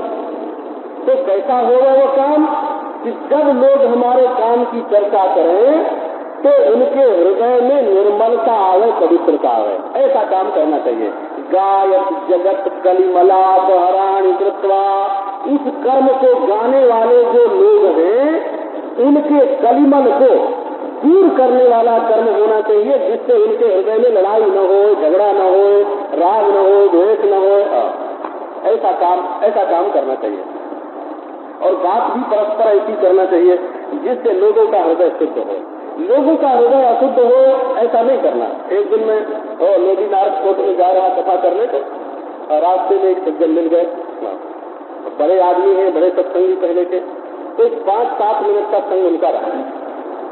तो कैसा होगा वो काम कि जब लोग हमारे काम की चर्चा करें तो उनके हृदय में निर्मलता आवे, पवित्रता आवे। ऐसा काम करना चाहिए। गायक जगत कलिमलाप हराणि कृत्वा। उस कर्म को गाने वाले जो लोग हैं उनके कलिमल को दूर करने वाला कर्म होना चाहिए, जिससे उनके हृदय में लड़ाई न हो, झगड़ा न हो, राग न हो, द्वेष न हो। ऐसा काम करना चाहिए। और बात भी परस्पर ऐसी करना चाहिए जिससे लोगों का हृदय शुद्ध हो। लोगों का हृदय अशुद्ध हो ऐसा नहीं करना। एक दिन मैं नदी नारकोट में जा रहा कथा करने को, रास्ते में एक सज्जन मिल गए, बड़े आदमी हैं, बड़े सत्संगी पहले के। तो 5-7 मिनट का संग उनका रहा।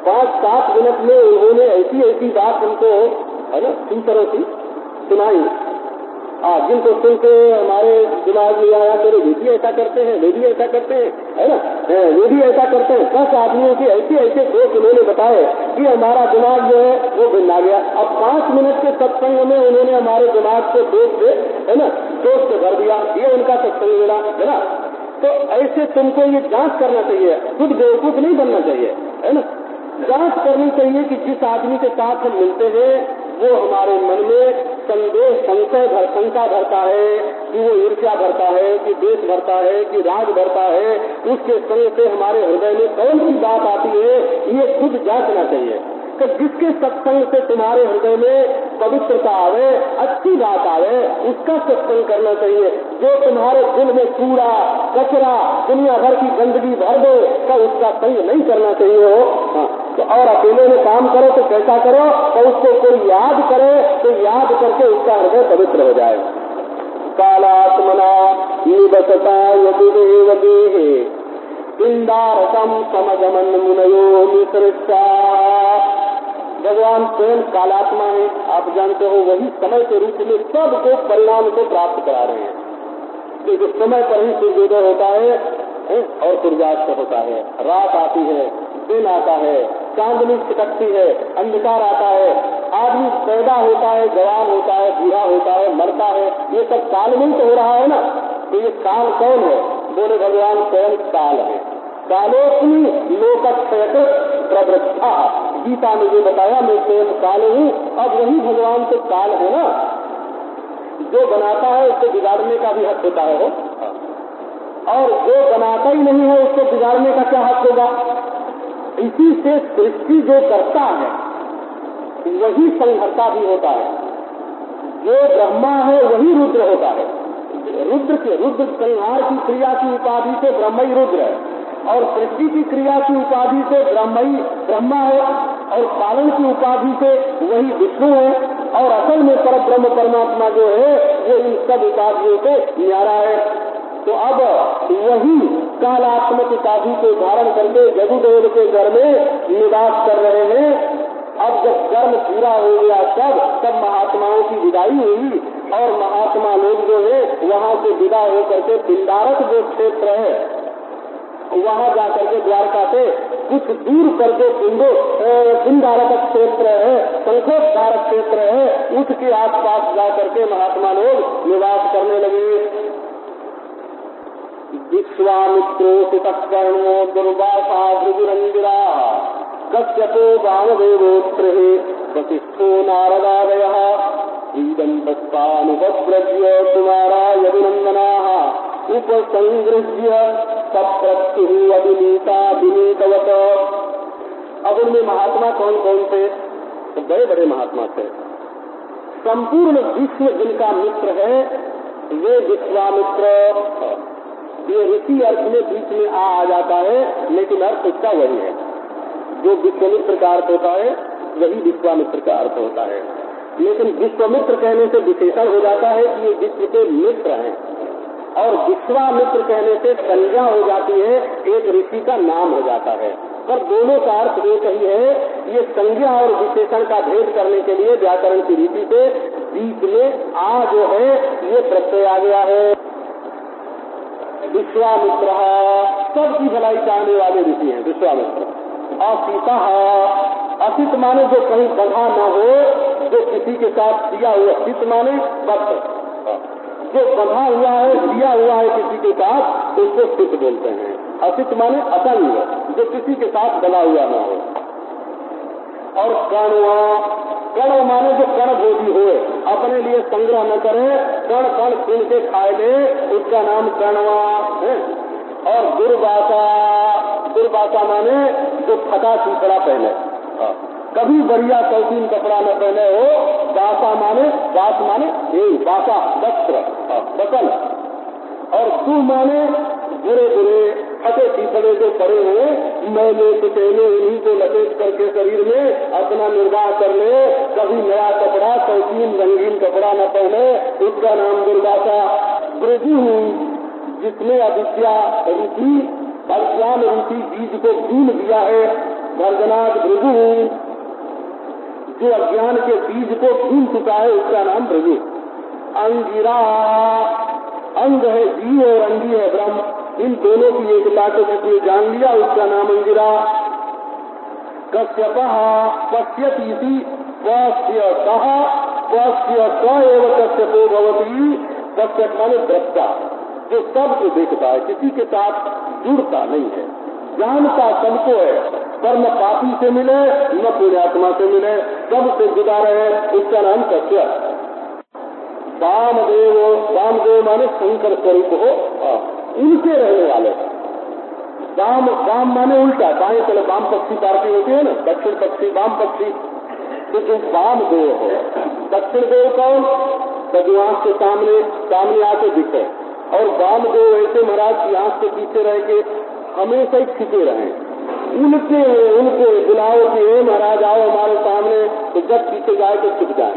5-7 मिनट में उन्होंने ऐसी बात उनको है ना दूसरों की सुनाई, जिनको सुन के हमारे दिमाग में आया कि वे भी ऐसा करते हैं, वे भी ऐसा करते हैं, है ना, वे भी ऐसा करते हैं। 10 आदमियों के ऐसे दोष उन्होंने बताए कि हमारा दिमाग जो है वो भिन्न आ गया। अब 5 मिनट के सत्संग में उन्होंने हमारे दिमाग को दोष से है ना दोष से भर दिया। ये उनका सत्संग मिला, है ना। तो ऐसे तुमको ये जांच करना चाहिए, खुद बेवकूफ नहीं बनना चाहिए, है ना। जांच करनी चाहिए कि जिस आदमी के साथ हम मिलते हैं वो हमारे मन में शंका भरता है कि वो ईर्ष्या भरता है, कि द्वेष भरता है, कि राग भरता है। उसके संग से हमारे हृदय में कौन सी बात आती है, ये खुद जांचना चाहिए। कि जिसके सत्संग से तुम्हारे हृदय में पवित्रता आवे, अच्छी बात आवे, उसका सत्संग करना चाहिए। जो तुम्हारे दिल में कूड़ा कचरा दुनिया भर की गंदगी भर दे तो उसका संग नहीं करना चाहिए हो। तो और अकेले में काम करो तो कैसा करो, तो उसको कोई याद करे तो याद करके उसका हृदय पवित्र हो जाए। कालात्मना निबसता यदि देवदेहे इंदारसम समगमन मुनयो मिश्रिष्टा। भगवान स्वयं कालात्मा है, आप जानते हो। वही समय के रूप में सबको परिणाम को प्राप्त करा रहे हैं। क्योंकि समय पर ही सूर्योदय होता है और सूर्यास्त होता है, रात आती है, दिन आता है, चांदनी छिटकती है, अंधकार आता है, आदमी पैदा होता है, जवान होता है, बूढ़ा होता है, मरता है। ये सब काल में तो हो रहा है ना। तो ये काल कौन है? बोले भगवान स्वयं काल है। कालोस्मि लोकक्षयक प्रवृत्ता। गीता में जो बताया मैं स्वयं काल हूँ। अब वही भगवान तो काल है ना। जो बनाता है उसको बिगाड़ने का भी हक होता है हो, और जो बनाता ही नहीं है उसको बिगाड़ने का क्या हक होगा। इसी से सृष्टि जो करता है वही संहर्ता भी होता है। जो ब्रह्मा है वही रुद्र होता है। रुद्र संहार की क्रिया की उपाधि से ब्रह्म ही रुद्र है। और सृष्टि की क्रिया की उपाधि से ब्रह्मा है, और पालन की उपाधि से वही विष्णु है, और असल में परब्रह्म परमात्मा जो है वो इन सब उपाधियों से न्यारा है। तो अब वही कालात्मक उपाधि को धारण करके जदुदेव के घर में निवास कर रहे हैं। अब जब कर्म पूरा हो गया तब महात्माओं की विदाई हुई, और महात्मा लोग जो है वहाँ से विदा होकर के पिंडारक जो क्षेत्र है वहाँ जाकर के द्वारका से कुछ दूर पर जो पिंडारक क्षेत्र है, शंखोद्धारक क्षेत्र है, उसके आसपास जाकर के महात्मा लोग निवास करने लगे। विश्वामित्रोषितकर्णो दुर्वासा भृगुरंगिरा कश्यपो वामदेवोत्रे वसिष्ठो नारदादयः ईदं तत्पानुपव्रज्य कुमारा यदुनन्दनाः उपसंगृह्य सप्रत्युः अभिनीता विनीतवत। अब उनमें महात्मा कौन कौन थे? तो बड़े बड़े महात्मा थे। संपूर्ण विश्व जिनका मित्र है वे विश्वामित्र। ये ऋषि अर्थ में बीच में आ जाता है, लेकिन अर्थ उसका वही है। जो विश्वामित्र का अर्थ होता है वही विश्वामित्र का अर्थ होता है, लेकिन विश्वामित्र कहने से विशेषण हो जाता है कि ये विश्व के मित्र हैं, और विश्वामित्र कहने से संज्ञा हो जाती है, एक ऋषि का नाम हो जाता है। पर दोनों का अर्थ एक ही है। ये संज्ञा और विशेषण का भेद करने के लिए व्याकरण की रीति से बीच में आ जो है ये प्रत्यय आ गया है। विश्वामित्र सबकी भलाई चाहने वाले ऋषि हैं विश्वामित्र। असिता, असित माने जो कहीं बंधा न हो, जो किसी के साथ दिया हुआ, सित माने बद्ध, जो बंधा हुआ है, दिया हुआ है किसी के साथ, उसको सित बोलते हैं। असित माने असंग, जो किसी के साथ बना हुआ न हो। और कण्वा, कण्व माने जो कण भोगी हो, अपने लिए संग्रह न करे, कण कण चुन के खाए ले, उसका नाम कण्वा है। और दुर्वासा, दुर्वासा माने जो फटा कपड़ा पहने, कभी बढ़िया शौकीन कपड़ा न पहने हो। वासा माने, वास माने वासा वस्त्र, बदल। और दु माने बुरे बुरे फटे पीपड़े जो पड़े हुए मैले कुचेले, उन्हीं को लपेट करके शरीर में अपना निर्वाह कर ले। कभी नया कपड़ा, शौकीन रंगीन कपड़ा न पहने, उसका नाम दुर्वासा। ब्रजु, जिसने अविद्या ऋषि अज्ञान ऋषि बीज को बीन दिया है, भर्जनाथ ब्रजु, जो अज्ञान के बीज को बीन चुका है, उसका नाम ब्रजु। अंगिरा, अंग है जीव और अंगी है ब्रह्म, इन दोनों की एकता को जिसने जान लिया उसका नाम अंगिरा। कश्यप पश्यति पश्यतः पश्यत एव कश्यपो भवति। कश्यप माने दृष्टा, जो सबको देखता है, किसी के साथ जुड़ता नहीं है, जानता सबको है, पर न पापी से मिले न पुण्यात्मा से मिले, सबसे जुदा रहे, उसका नाम कश्यप। वामदेव, वामदेव माने शंकर स्वरूप हो, उनके रहने वाले। वाम, वाम माने उल्टा, दाएं चले, वाम पक्षी पार्टी होती है ना, दक्षिण पक्षी वाम पक्षी, तो जो वामदेव हो। दक्षिण देव कौन? जो आंख के सामने आके दिखे, और वामदेव ऐसे महाराज की आंख के पीछे रह के हमेशा ही छिपे रहे। उनके बुलाओ कि महाराज आओ हमारे सामने, तो जब पीछे जाए तो छिप जाए।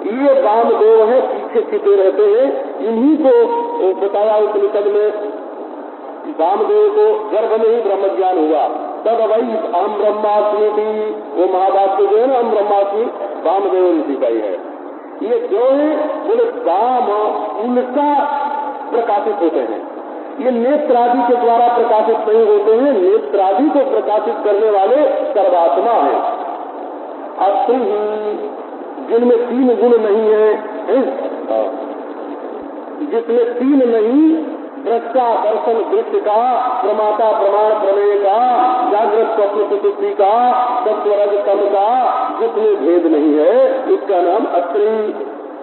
ये वामदेव है, पीछे छिपे रहते हैं। इन्हीं को बताया उपनिषद में, वामदेव को गर्भ में ही ब्रह्म ज्ञान हुआ, तब वही अहम ब्रह्मास्मि थी, वो महावाक्य जो है ना, अहम ब्रह्मास्मि, वामदेव ऋषि का ही है। ये जो है बोले वाम, उनका प्रकाशित होते हैं। ये नेत्रादि के द्वारा प्रकाशित नहीं होते हैं, नेत्रादि को प्रकाशित करने वाले सर्वात्मा है। अस्त्री, जिनमें 3 गुण नहीं है, जिसमें 3 नहीं, दृष्टा दर्शन दृश्य का, प्रमाता प्रमाण प्रमेय का, जागृत स्वप्न सुषुप्ति का, सत्वरज तम का, जिसमें भेद नहीं है, इसका नाम अस्त्री।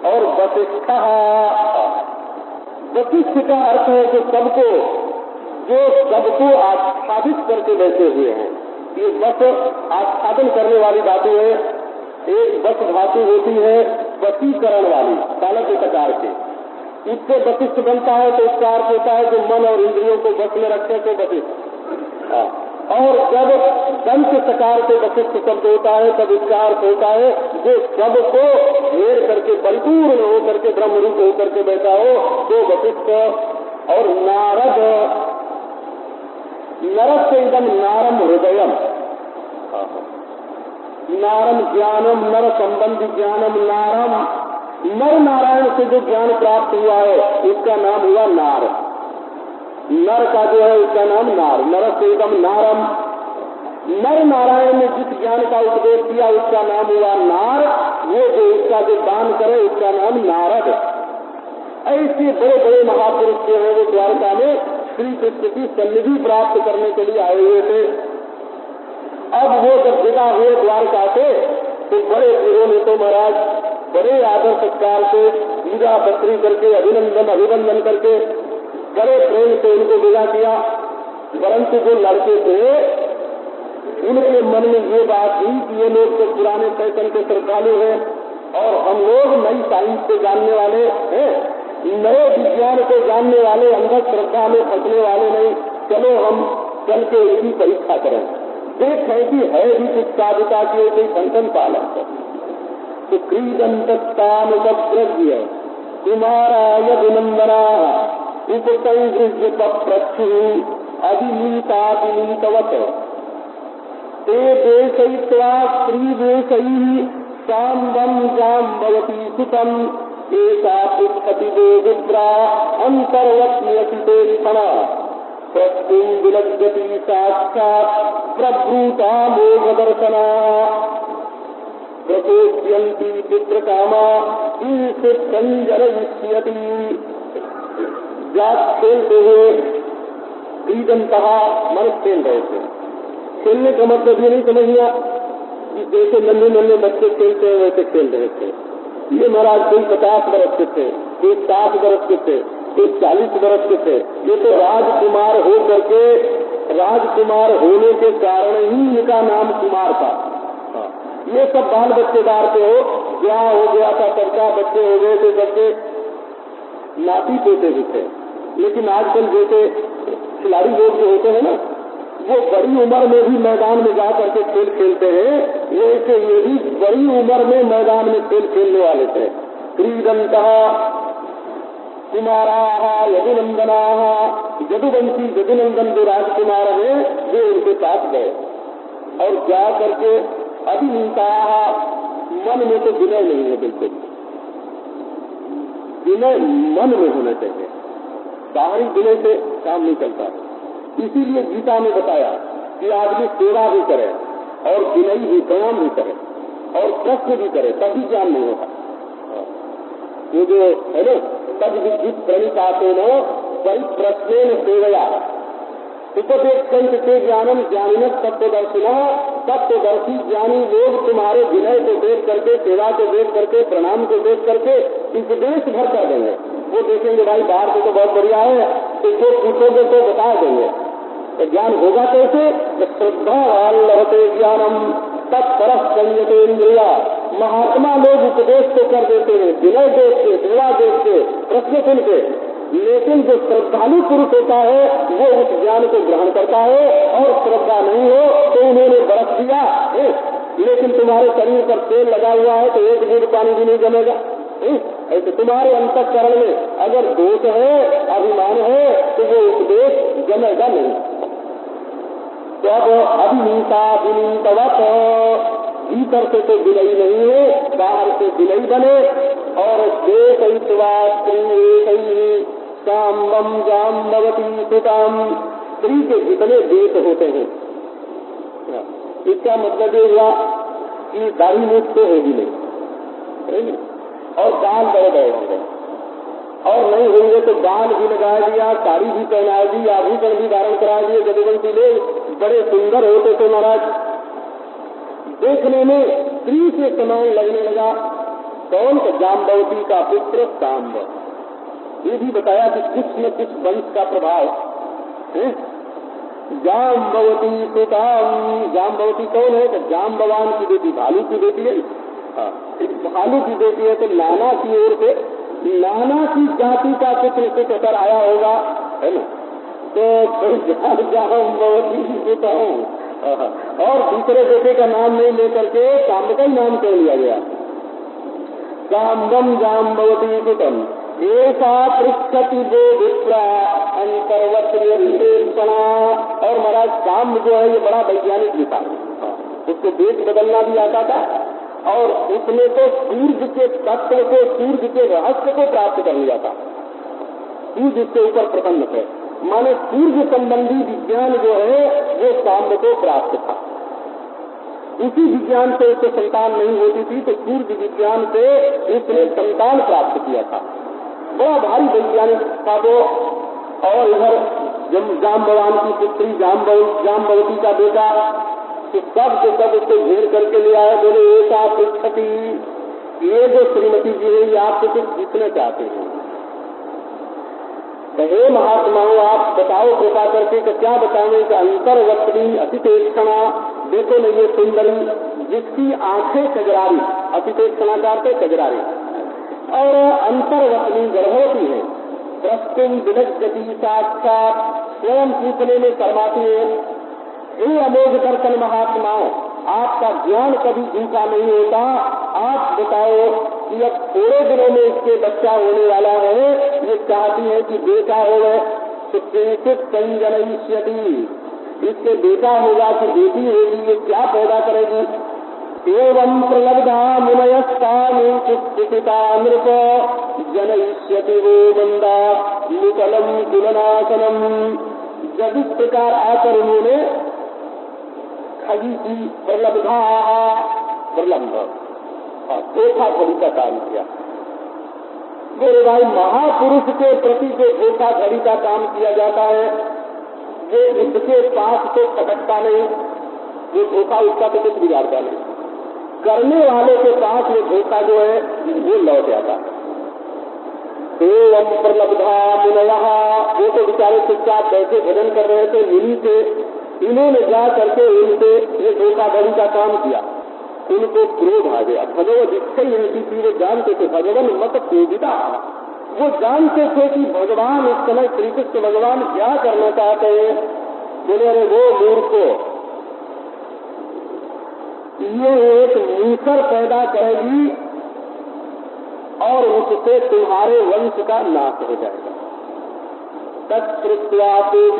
और वशिष्ठ, वशिष्ठ का अर्थ है जो सबको आच्छादित करके बैठे हुए हैं। ये वश आच्छादन करने वाली धातु है। एक वश धातु होती है वशीकरण वाली, चालक प्रकार के, इससे वशिष्ठ बनता है, तो इसका अर्थ होता है जो मन और इंद्रियों को वश में रखने को वशिष्ठ। और जब दंत सकार से वशिष्ठ शब्द होता है तब इसका अर्थ होता है जो सबको घेर करके परिपूर्ण होकर के ब्रह्म रूप होकर के बैठा हो तो वशिष्ठ। और नारद, नरद से एकदम नारम हृदयम, नारम ज्ञानम नर संबंधी ज्ञानम नारम, नर नारायण से जो ज्ञान प्राप्त हुआ है उसका नाम हुआ नार। नर का जो है उसका नाम नार, नर से एकदम नारम। नर नारायण ने जिस ज्ञान का उपदेश किया उसका नाम हुआ नार, वो जो उसका जो दान करे उसका नाम नारद। ऐसे बड़े बड़े महापुरुष जो है वो द्वारका में श्री कृष्ण की सन्निधि प्राप्त करने के लिए आए हुए थे। अब वो जब विदा हुए द्वारका से तो बड़े वीरों ने तो महाराज बड़े आदर सत्कार से पूजा पत्री करके अभिनंदन करके बड़े प्रेम से उनको विदा किया। परंतु जो लड़के थे उनके मन में ये बात थी कि ये लोग तो पुराने फैशन के श्रद्धालु हैं और हम लोग नई साइंस को जानने वाले हैं, नए विज्ञान को जानने वाले, अंधश्रद्धा श्रद्धा में फंसने वाले नहीं। चलो हम चल के इसकी परीक्षा करें, देखें कि है भी कुछ साधुता की कोई फंक्शन पालन कर। तो क्रीडंतस्तानुपद्रव्य कुमाराय विनंदना उपसंगृह्य पप्रच्छु अभिनीताभिनीतवत् ते देशयित्वा स्त्रीवेशैः साम्बं जाम्बवती सुतम् एषा पृच्छति वो विप्रा अन्तर्वत्न्यसिते क्षणा प्रस्तुं विलज्जति साक्षात् प्रभृता मोघदर्शना प्रकोप्यन्ति चित्रकामा ईषित् संजरयिष्यति। जात खेलते हुए क्रीडन्तः मन खेल रहे थे। खेलने का मतलब ये नहीं समझिए कि जैसे नन्हे नन्हे बच्चे खेलते हैं वैसे खेल रहे थे। ये महाराज कोई 50 वर्ष के थे, कोई 60 वर्ष के थे, कोई 40 वर्ष के थे। ये तो राजकुमार हो करके, राजकुमार होने के कारण ही इनका नाम कुमार था। ये सब बाल बच्चेदार पे हो, ब्याह हो गया था, सबका बच्चे हो गए थे, सबके नाती पोते भी थे। लेकिन आजकल जैसे खिलाड़ी लोग जो होते हैं ना, वो बड़ी उम्र में भी मैदान में जा करके खेल खेलते हैं, वैसे ये भी बड़ी उम्र में मैदान में खेल खेलने वाले थे। क्रीडन्तः कुमाराः यदुनंदनाः, यदुवंशी यदुनंदन जो राजकुमार है वे उनके साथ गए और जा करके अभिनीताः, मन में तो विनय नहीं है, बिल्कुल विनय मन में होना चाहिए, बाहरी विनय से काम नहीं चलता है। इसीलिए गीता में बताया कि आदमी सेवा भी करे और विनय भी, प्रणाम भी करे और प्रश्न भी करे, तभी ज्ञान नहीं होता। ये जो है ना, तब विद्युत प्रणिपाते न परिप्रश्नेन सेवया उपदेक्षंत से ज्ञानम ज्ञानिन तत्वदर्शिना, तत्वदर्शी ज्ञानी लोग तुम्हारे विनय को देख करके, सेवा को देख करके, प्रणाम को देख करके उपदेश भर कर देंगे। वो देखेंगे भाई बाहर से तो बहुत बढ़िया है, इसको पूछोगे तो बता देंगे। तो ज्ञान होगा कैसे? श्रद्धा लभते ज्ञानम तत्परः संयते इंद्रिया। महात्मा लोग उपदेश तो कर देते हैं, विनय देख के, सेवा देख के, प्रश्न सुन के, लेकिन जो श्रद्धालु पुरुष होता है वो उस ज्ञान को ग्रहण करता है। और श्रद्धा नहीं हो तो उन्होंने बरस दिया, लेकिन तुम्हारे शरीर पर तेल लगा हुआ है तो एक बूंद पानी भी नहीं जमेगा। ऐसे तुम्हारे अंतःकरण में अगर दोष है, अभिमान है, तो वो उपदेश जमेगा नहीं। तो अब अभिनीता विनीतवत, भीतर से तो विनयी नहीं है, बाहर से विनयी बने। और देशयित्वा स्त्रीवेशैः साम्बं जाम्बवती सुताम्, स्त्री के जितने देश होते हैं, इसका मतलब ये हुआ कि दाढ़ी मूछ तो होगी नहीं और बाल बड़े बड़े होंगे, और नहीं होंगे तो बाल भी लगा दिया, साड़ी भी पहना दी, आभूषण भी धारण करा दिए। जदुवंशी लोग बड़े सुंदर होते थे महाराज, देखने में स्त्री से समान लगने लगा। कौन? जाम्बवती का पुत्र सांब। ये भी बताया कि कुछ न कुछ वंश का प्रभाव है। जाम्बवती सुताम, जाम्बवती कौन है? तो जाम्बवान की बेटी, भालू की बेटी है। भालू की बेटी है तो नाना की ओर से, नाना की जाति का कुछ न कुछ असर आया होगा, है ना। तो जाम्बवती सुतम, और दूसरे बेटे का नाम नहीं लेकर के काम्ब का ही नाम क्यों लिया गया? काम्बम जाम्बवती सुतम ऐसा पृष्ठति वो विप्रा अंतर्वत्रियणा। और महाराज काम्ब जो है ये बड़ा वैज्ञानिक भी था, उसको देश बदलना भी आता था, और उसने तो सूर्य के तत्व को, सूर्य के रहस्य को प्राप्त कर लिया था। सूर्य इसके ऊपर प्रसन्न थे, माने सूर्य संबंधी विज्ञान जो है वो काम्ब को प्राप्त था। उसी विज्ञान से उसको संतान नहीं होती थी, तो सूर्य विज्ञान से उसने संतान प्राप्त किया था। बड़ा भारी वैज्ञानिक था वो। और इधर जब जाम्बवान की पुत्री जाम्बवती का बेटा, तो सब के सब उसको घेर करके ले आए, बोले ऐसा पृष्ठति, ये जो श्रीमती जी है ये आपसे कुछ पूछना चाहते हैं। हे महात्माओं, आप बताओ कृपा करके कि क्या बताने का? अंतर्वत्री अतितेक्षणा, देखो न ये सुंदरी जिसकी आंखें कजरारी, अतितेक्षणा का अर्थ कजरारी, और अंतर्वत्री गर्भवती है। प्रस्तुम विलज्जति साक्षात, स्वयं पूछने में शर्माती है। हे अमोघ दर्शन महात्माओं, आपका ज्ञान कभी झूठा नहीं होता। आप बताओ कि अब थोड़े दिनों में इसके बच्चा होने वाला है, ये चाहती है कि बेटा हो, तो किंचित संजनयिष्यति, इसके बेटा होगा कि बेटी होगी, ये क्या पैदा करेगी? एवं प्रलब्धा मुनयस्तानुचिता नृप जनयिष्यति वो मंदा मुकलम कुलनाशनम। जब इस प्रकार आकर उन्होंने खगी की प्रलब्धा, प्रलम्ब धोखाधड़ी का काम किया। मेरे भाई, महापुरुष के प्रति जो धोखाधड़ी का काम किया जाता है वो उसके पास तो खटकता नहीं, वो धोखा उसका तो कुछ बिगाड़ता नहीं। करने वाले के पास वो धोखा जो है वो लौट जाता है। एवं प्रलब्धा मुनयः, वो तो बेचारे चुपचाप बैठे भजन कर रहे थे मुनि से, इन्होंने जा करके उनसे ये धोखाधड़ी का काम किया। उनको क्रोध आ गया। भगवत इच्छा ही नहीं थी, वो जानते थे भगवान मत क्रोधिता, वो जानते थे कि भगवान इस समय श्री कृष्ण भगवान क्या करना चाहते हैं। बोले अरे वो मूर्खो, ये एक मूसर पैदा करेगी और उससे तुम्हारे वंश का नाश हो जाएगा। तत्कृत्वा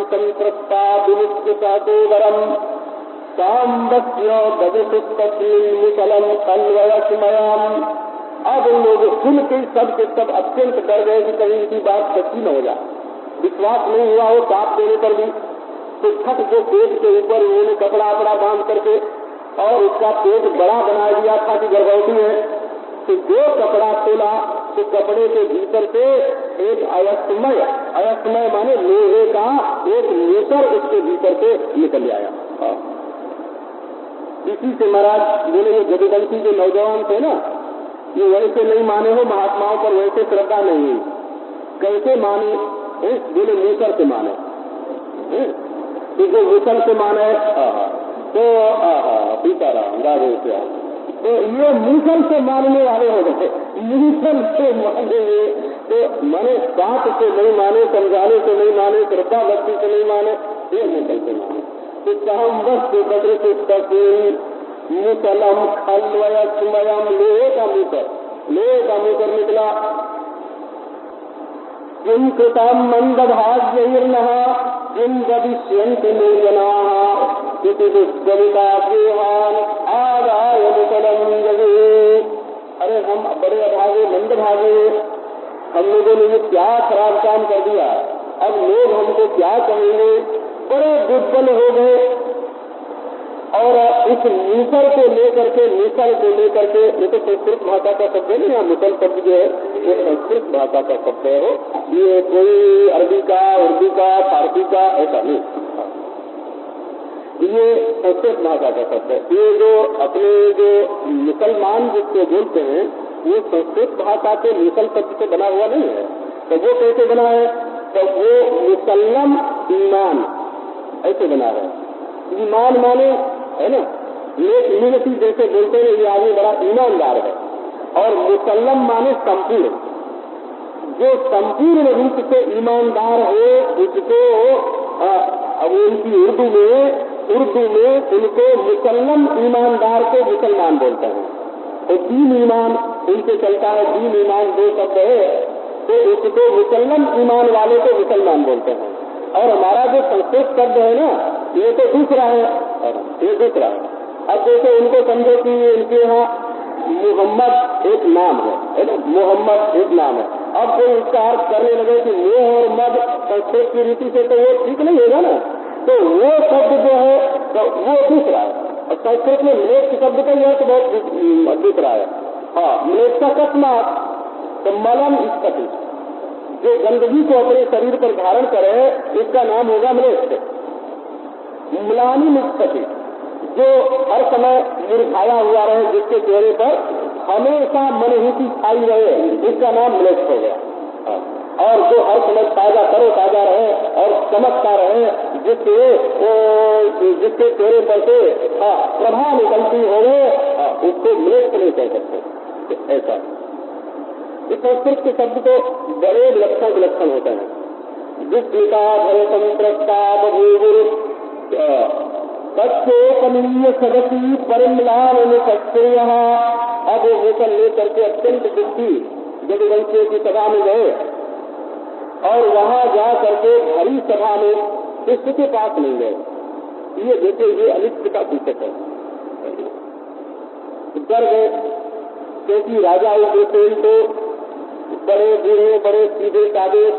संप्रस्ता विनिष्कृतादोदरम साम्बस्य ददुस्तस्मिन् मुसलम अन्वयस्मयम्। अब लोग सुन के सब के सब अत्यंत डर गए कि कहीं इनकी बात सच्ची न हो जाए। विश्वास नहीं हुआ हो साफ देने पर भी, तो छठ को पेट के ऊपर उन्होंने कपड़ा बांध करके और उसका पेट बड़ा बना दिया था कि गर्भवती है। तो जो कपड़ा खोला तो कपड़े के भीतर से एक अयस्मय माने लोहे का एक मीटर उसके भीतर से निकल आया। इसी से महाराज बोले ये जदुवंशी जो नौजवान थे ना, ये वैसे नहीं माने हो, महात्माओं पर वैसे श्रद्धा नहीं है। कैसे माने? बोले मूसल से माने। जो मूसल से माने तो सीताराम राधे श्याम, तो ये मूसल से मानने वाले हो गए। मूसल से माने तो माने बात से नहीं माने, समझाने से नहीं माने, श्रद्धा भक्ति से नहीं माने, ये मूसल से माने। तो हम वस्तु मुसलम खलवयस्मयम, लोहे का मूसर निकला। किम कृतम मंदभाग्यैर्नः किम गदिष्यन्ति निर्जनाः इति दुष्कविता देहान आदाय मुसलम जगे। अरे हम बड़े अभागे मंदभागे, हम लोगों ने ये क्या खराब काम कर दिया, अब लोग हमको क्या कहेंगे, बड़े दुर्बल हो गए। और इस मूसल को लेकर के ये तो संस्कृत भाषा का शब्द है ना, मुसल शब्द जो है ये संस्कृत भाषा का शब्द है, ये कोई अरबी का, उर्दू का, फारसी का ऐसा नहीं, ये संस्कृत भाषा का शब्द है। ये जो अपने जो मुसलमान जिसको बोलते हैं वो संस्कृत भाषा के मुसल शब्द से बना हुआ नहीं है। तो वो कैसे बना है? तो वो मुसल्लम ईमान ऐसे बना है। ईमान माने है ना, लेकिन जैसे बोलते हैं ये आदमी बड़ा ईमानदार है। और मुसल्लम माने संपूर्ण, जो संपूर्ण रूप से ईमानदार हो उसको अब उनकी उर्दू में उनको मुसल्लम ईमानदार को मुसलमान बोलते हैं। तो दीन ईमान उनसे चलता है, दीन ईमान दो शब्द है, तो उसको मुसल्लम ईमान वाले को मुसलमान बोलते हैं। और हमारा जो संस्कृत शब्द है ना, ये तो दूसरा है, ये दूसरा है। अब जैसे उनको समझो कि इनके यहाँ मोहम्मद एक नाम है ना, मोहम्मद एक नाम है। अब कोई उसका अर्थ करने लगे कि मोह और मद संस्कृत की रीति से, तो वो ठीक नहीं होगा ना। तो वो शब्द जो है तो वो दूसरा है। और संस्कृत में म्लेच्छ शब्द का यह तो बहुत दूसरा है। हाँ, म्लेच्छ अकस्मात तो मलम स्थिति, जो गंदगी को अपने शरीर पर धारण करे इसका नाम होगा म्लेच्छ। म्लानी स्थिति, जो हर समय मुरझाया हुआ रहे, जिसके चेहरे पर हमेशा मनहुसी छाई रहे, इसका नाम म्लेच्छ हो गया। और जो हर समय ताजा तरोताजा रहे और चमकता रहे, जिसके चेहरे पर से प्रभा निकलती हो, उसको म्लेच्छ नहीं कह सकते। ऐसा इस संस्कृत के शब्द तो बड़े विलक्षण होते हैं। दुष्टा भय संप्रस्ता बभूवुर तत्वोपनीय सदसी परिमलान अनुपस्त्रिय। अब वो होकर लेकर के अत्यंत दुखी जगवंशियों की सभा में गए और वहां जा करके भरी सभा में कृष्ण के पास नहीं गए। ये देखिए, ये अनिष्ट का सूचक है। डर गए, क्योंकि राजा उग्रसेन तो बड़े बूढ़े, बड़े सीधे साधे,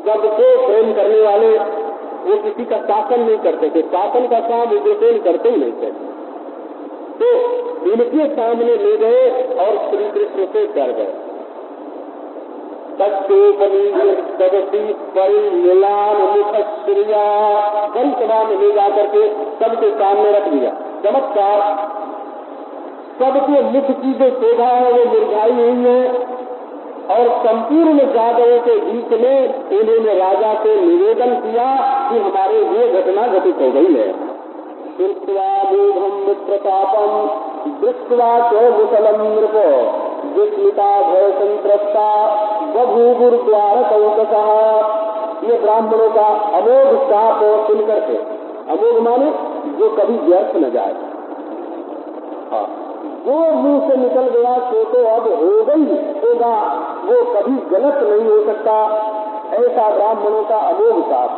सबको प्रेम करने वाले, वो किसी का शासन नहीं करते थे। शासन का काम उग्रसेन करते ही नहीं थे। तो इनके सामने ले गए और श्री कृष्ण से डर गए। तत्वोपनीय परिमिलान मुखश्रिया, बड़ी सभा में ले जाकर के सबके सामने रख दिया। चमत्कार, सबके मुख की जो शोभा है वो मुरझाई हुई है। और संपूर्ण जादवों के बीच में इन्होंने राजा को निवेदन किया कि हमारे ये घटना घटित हो गई है। दृष्ट्वा प्रतापम दृष्ट्वा च मुसलम नृप विस्मिता भय संत्रस्ता बभूवुर द्वार कौकसः। ये ब्राह्मणों का अमोघ शाप सुनकर के, अमोघ माने जो कभी व्यर्थ न जाए, वो मुंह से निकल गया तो अब हो गई होगा, वो कभी गलत नहीं हो सकता, ऐसा ब्राह्मणों का अमोघ शाप।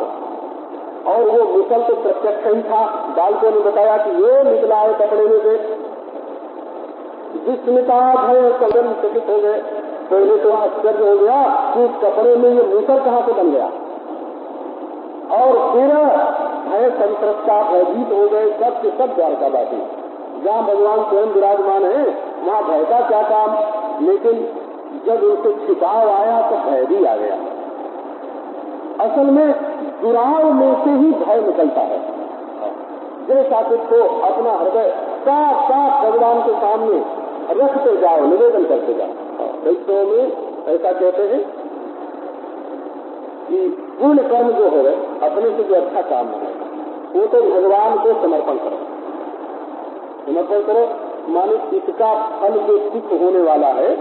और वो मुसल तो प्रत्यक्ष ही था। बालकों ने बताया कि ये निकला है कपड़े में से। विस्मिता भय सदन चकित हो गए। पहले तो आश्चर्य हो गया कि उस कपड़े में ये मुसल कहाँ से बन गया, और फिर भय संत्रस्ता, भयभीत हो गए सब के सब द्वारकावासी। जहाँ भगवान स्वयं विराजमान है वहाँ भय का क्या काम। लेकिन जब उनसे छिपाव आया तो भय भी आ गया। असल में दुराव में से ही भय निकलता है। जैसा कुछ को अपना हृदय साफ साफ भगवान के सामने रखते जाओ, निवेदन करते जाओ। वैष्णव में ऐसा कहते हैं कि पूर्ण कर्म जो है, अपने से जो अच्छा काम है वो तो भगवान को समर्पण करो। समर्पण करो माने इसका फल जो सुख होने वाला है।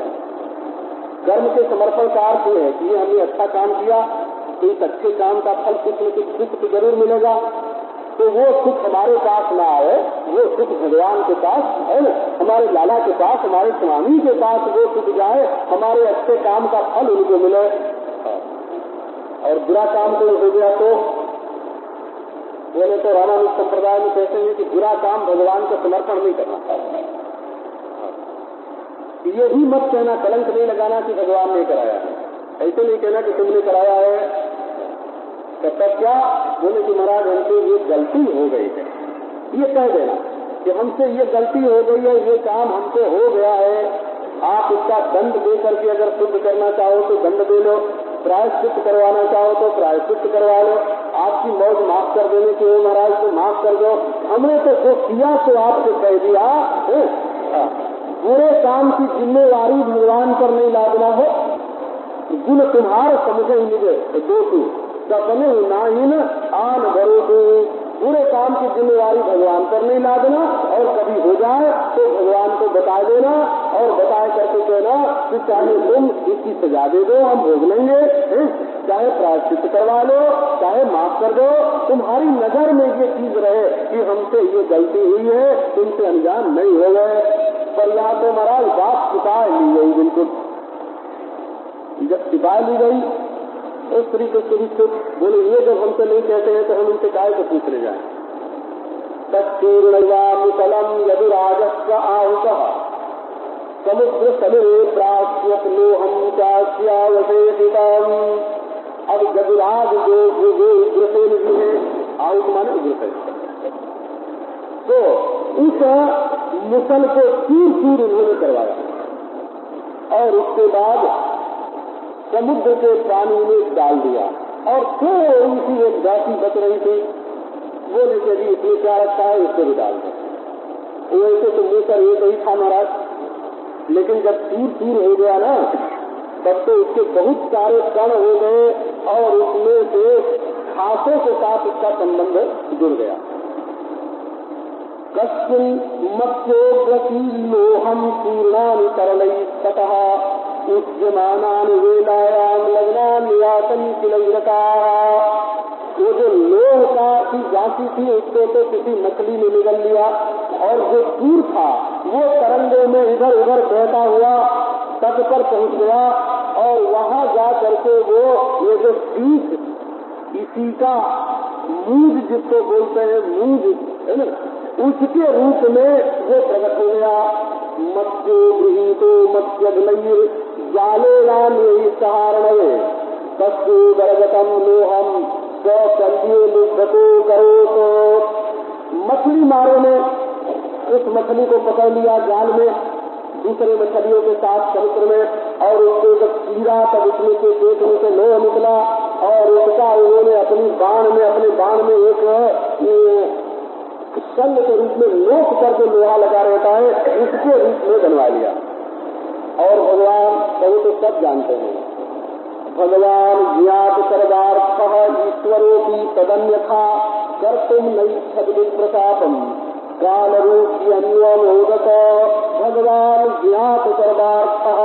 कर्म के समर्पण का अर्थ ये है कि ये हमने अच्छा काम किया तो इस अच्छे काम का फल कुछ न कुछ सुख तो जरूर मिलेगा। तो वो सुख हमारे पास ना आए, वो सुख भगवान के पास है ना, हमारे लाला के पास, हमारे स्वामी के पास वो सुख जाए, हमारे अच्छे काम का फल उनको मिले। और बुरा काम कोई हो गया तो बोले तो रामानुज संप्रदाय में कहते हैं कि बुरा काम भगवान को समर्पण नहीं करना। ये भी मत कहना, कलंक नहीं लगाना कि भगवान ने कराया है। ऐसे नहीं कहना कि तुमने कराया है। तब क्या बोले कि महाराज हमसे ये गलती हो गई है, ये कह देना कि हमसे ये गलती हो गई है, ये काम हमसे हो गया है। आप इसका दंड दे करके अगर शुद्ध करना चाहो तो दंड दे लो, प्रायश्चित करवाना चाहो तो प्रायश्चित करवा लो। आपकी मौज माफ कर देने के महाराज तो माफ कर दो। हमने तो जो किया तो आपसे कह दिया। पूरे काम की जिम्मेवारी भगवान पर नहीं लादना हो। गुण तुम्हार समझे मुझे दोषी सपने नाहीन आन भरोसे। पूरे काम की जिम्मेवारी भगवान पर नहीं लादना, और कभी हो जाए तो भगवान को बता देना और बताए करके कहना कि चाहे तुम इसकी सजा दे दो, हम भोग लेंगे। चाहे प्रायश्चित करवा लो, चाहे माफ कर दो, तुम्हारी नजर में ये चीज रहे कि हमसे ये गलती हुई है, तुमसे अनजान नहीं हो गए। पर यहाँ तो महाराज बात छिपा ली गई, बिल्कुल जब छिपा ली गई तो श्री कृष्ण भी खुद बोले ये जब हमसे नहीं कहते हैं तो हम उनसे काहे को पूछने जाए। तत्पूर्णयामुतलम यदुराजस्व आहुतः समुद्र समुद्रे प्राप्त लोहम चास्यावशेषितम्। अब गजराज जो उग्रसेन जी है, आहुत माने उग्रसेन, तो उस मुसल को चूर चूर उन्होंने करवाया और उसके बाद समुद्र के पानी में डाल दिया और थोड़ी सी एक दासी बच रही थी, बोले कि अभी इसमें क्या रखा है, उसको भी डाल दो। वैसे तो मुसल एक ही था महाराज, लेकिन जब चूर चूर हो गया ना तब तो उसके बहुत सारे कण हो गए और उसमें से घासों के साथ उसका संबंध जुड़ गया। कस्मिन् मत्स्योग्रसी लोहम पूर्णानि तरलैः ततः उच्यमानानि वेलायाम लग्नान्यासं किलैरकाः। वो जो लोह का की जांची थी उसको तो किसी मछली ने निगल लिया और जो चूर था वो तरंगों में इधर उधर बहता हुआ तट पर पहुंच गया और वहां जा करके वो जो सीख इसी का मूज जिसको बोलते हैं, मूज है ना, उसके रूप में वो प्रकट हो गया। मत्स्यो गृहीतो मत्स्यग्लैर् जालेनाम यही सहारणवे तस्यो दरगतम लोहम स्वकल्ये लुभतो करो। तो मछली मारे ने उस मछली को पकड़ लिया जाल में दूसरे मछलियों के साथ समुद्र में और उसको जब चीरा तब उसमें से पेट में से लोह निकला और उसका उन्होंने अपने बाण में एक संग के रूप में लोक करके लोहा लगा रहता है, उसके रूप में बनवा लिया। और भगवान वो तो सब जानते हैं, भगवान ज्ञात सर्वार्थः ईश्वरोऽपि तदन्यथा कर्तुं नैच्छति प्रतापम् काल रूपी अन्योदक। भगवान ज्ञात सर्वार्थः,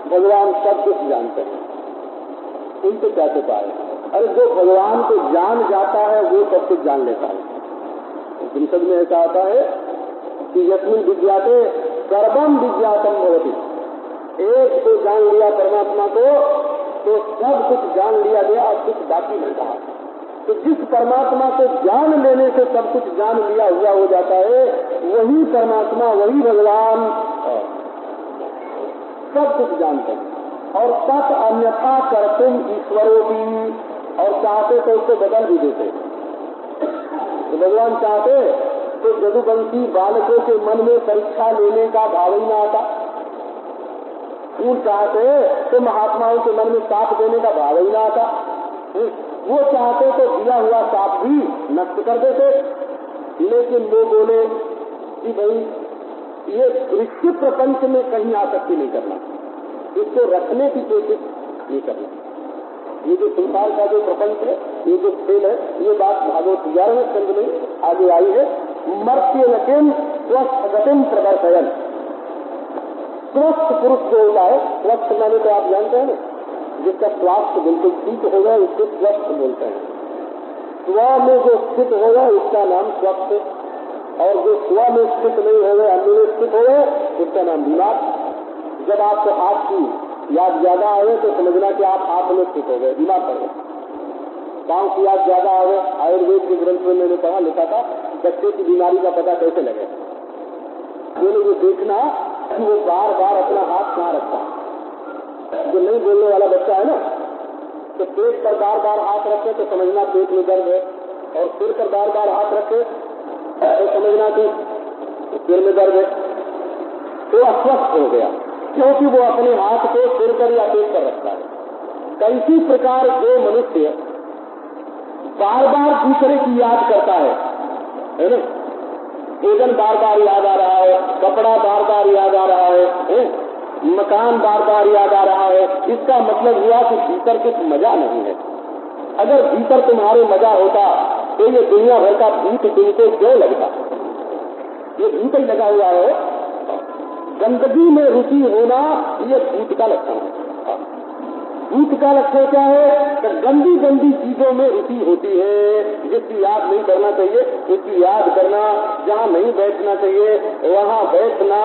भगवान सब कुछ जानते हैं, उनसे क्या छुपा है। अरे जो भगवान को जान जाता है वो सब कुछ जान लेता है। उपनिषद में ऐसा आता है कि यस्मिन् विज्ञाते सर्वम विज्ञातम भवति। एक को जान लिया परमात्मा को तो सब कुछ जान लिया गया और कुछ बाकी नहीं रहा। तो जिस परमात्मा को जान लेने से सब कुछ जान लिया हुआ हो जाता है वही परमात्मा, वही भगवान सब कुछ जानते हैं। और तत् अन्यथा कर्तुम ईश्वरों की, और चाहते तो उसको बदल भी देते। तो भगवान चाहते तो जदुवंशी बालकों के मन में परीक्षा लेने का भाव ही न आता। वो चाहते तो महात्माओं के मन में साथ देने का भाव ही न आता। वो चाहते तो दिया हुआ साथ भी नष्ट कर देते। लेकिन वो बोले कि भाई ये दृश्य प्रपंच में कहीं आसक्ति नहीं करना, इसको रखने की कोशिश नहीं करना। ये जो संसार का जो प्रपंच है, ये जो खेल है, ये बात भागवत 11वें स्कंद में आगे आई है। मर्त्य नकिम स्वस्थ गतिम प्रदर्शयन। स्वस्थ पुरुष जो होता है, स्वस्थ माने तो आप जानते हैं ना, जिसका स्वास्थ्य बिल्कुल ठीक हो गया उसको स्वस्थ बोलते हैं। स्व में जो स्थित हो गया उसका नाम स्वस्थ, और जो स्व में स्थित नहीं हो गए, अन्य में स्थित हो गए, उसका नाम बीमार। जब आपको हाथ की याद ज्यादा आवे तो समझना कि आप हाथ में स्थित हो गए, बीमार पड़ गए। पांव की याद ज्यादा आवे, आयुर्वेद के ग्रंथ में मैंने पढ़ा लिखा था बच्चे की बीमारी का पता कैसे लगे। बोले वो देखना कि वो बार बार अपना हाथ कहाँ रखता है। जो नहीं बोलने वाला बच्चा है ना, तो पेट पर बार बार हाथ रखे तो समझना पेट में दर्द है, और सिर पर बार बार हाथ रखे तो समझना कि सिर में दर्द है। तो अस्वस्थ हो गया, क्योंकि वो अपने हाथ को सिर पर या पेट पर रखता है। कैसी प्रकार जो मनुष्य बार बार दूसरे की याद करता है ना, भोजन बार बार याद आ रहा है, कपड़ा बार बार याद आ रहा है, मकान बार बार याद आ रहा है, इसका मतलब हुआ कि भीतर कुछ मजा नहीं है। अगर भीतर तुम्हारे मजा होता तो ये दुनिया भर का भूत तुमको क्यों लगता। ये भूत ही लगा हुआ है। गंदगी में रुचि होना ये भूत का लक्षण है। भूत का लक्षण क्या है? तो गंदी गंदी चीजों में रुचि होती है, जिसकी याद नहीं करना चाहिए उसकी याद करना, जहाँ नहीं बैठना चाहिए वहाँ बैठना,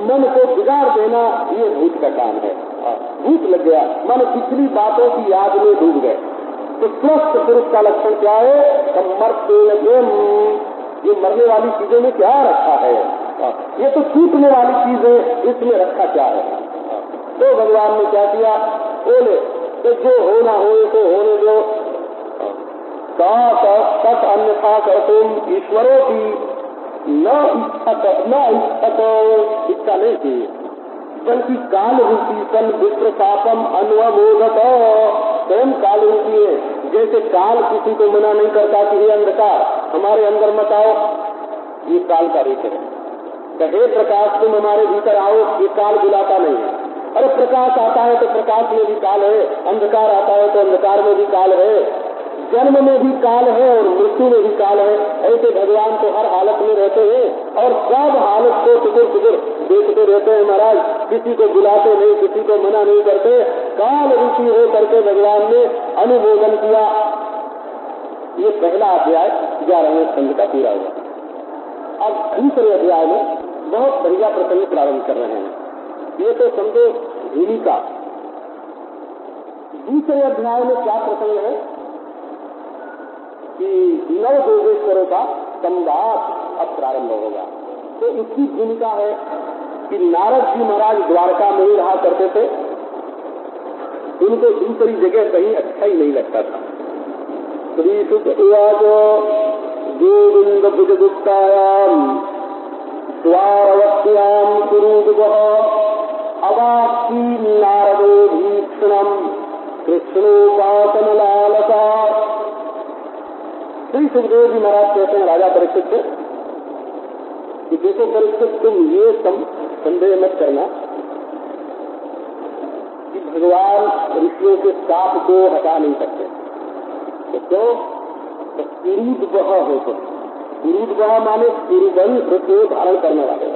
मन को बिगाड़ देना, ये भूत का काम है। भूत लग गया, मन पिछली बातों की याद में डूब गए। तो स्वस्थ पुरुष का लक्षण क्या है? ये मरने वाली चीजों में क्या रखा है? ये तो छूटने वाली चीज है, इसमें रखा क्या है? तो भगवान ने क्या किया? बोले तो जो होना हो तो होने दो, सत अन्यथा कर तुम ईश्वरों की न इच्छत इच्छा नहीं की, बल्कि काल रूपी सन विप्र पापम अनुमोदत। स्वयं काल रूपी है, जैसे काल किसी को मना नहीं करता कि ये अंधकार हमारे अंदर मत आओ, ये काल का रूप है। हे प्रकाश तुम हमारे भीतर आओ, ये काल बुलाता नहीं है। अरे प्रकाश आता है तो प्रकाश में भी काल है, अंधकार आता है तो अंधकार में भी काल है, जन्म में भी काल है और मृत्यु में भी काल है। ऐसे भगवान तो हर हालत में रहते हैं और सब हालत को टुकुर देखते रहते हैं महाराज, किसी को बुलाते नहीं, किसी को मना नहीं करते, काल रूपी हो करके भगवान ने अनुमोदन किया। ये पहला अध्याय 11वें खंड का पूरा हुआ। अब दूसरे अध्याय में बहुत बढ़िया प्रसंग प्रारंभ कर रहे हैं। ये तो समझो भूमिका। दूसरे अध्याय में क्या प्रसंग है कि नव योगेश्वरों का संवाद अब प्रारंभ होगा। तो इसकी भूमिका है कि नारद जी महाराज द्वारका में ही रहा करते थे, उनको दूसरी जगह कहीं अच्छा ही नहीं लगता था। श्री सुत उवाच गोविंद भुजगुप्तायाम द्वारवत्याम कुरुद्वः अवाप्ति नारदो भीक्षणम कृष्णोपासनलालसा। श्री सुखदेव जी महाराज कहते हैं राजा परीक्षित से कि देखो परीक्षित, तुम ये संदेह मत करना कि भगवान ऋषियों के साप को हटा नहीं सकते। तो क्यों? तो कुरुद्वः हो तो कुरुद्वः माने कुरुवंश को धारण करने वाले।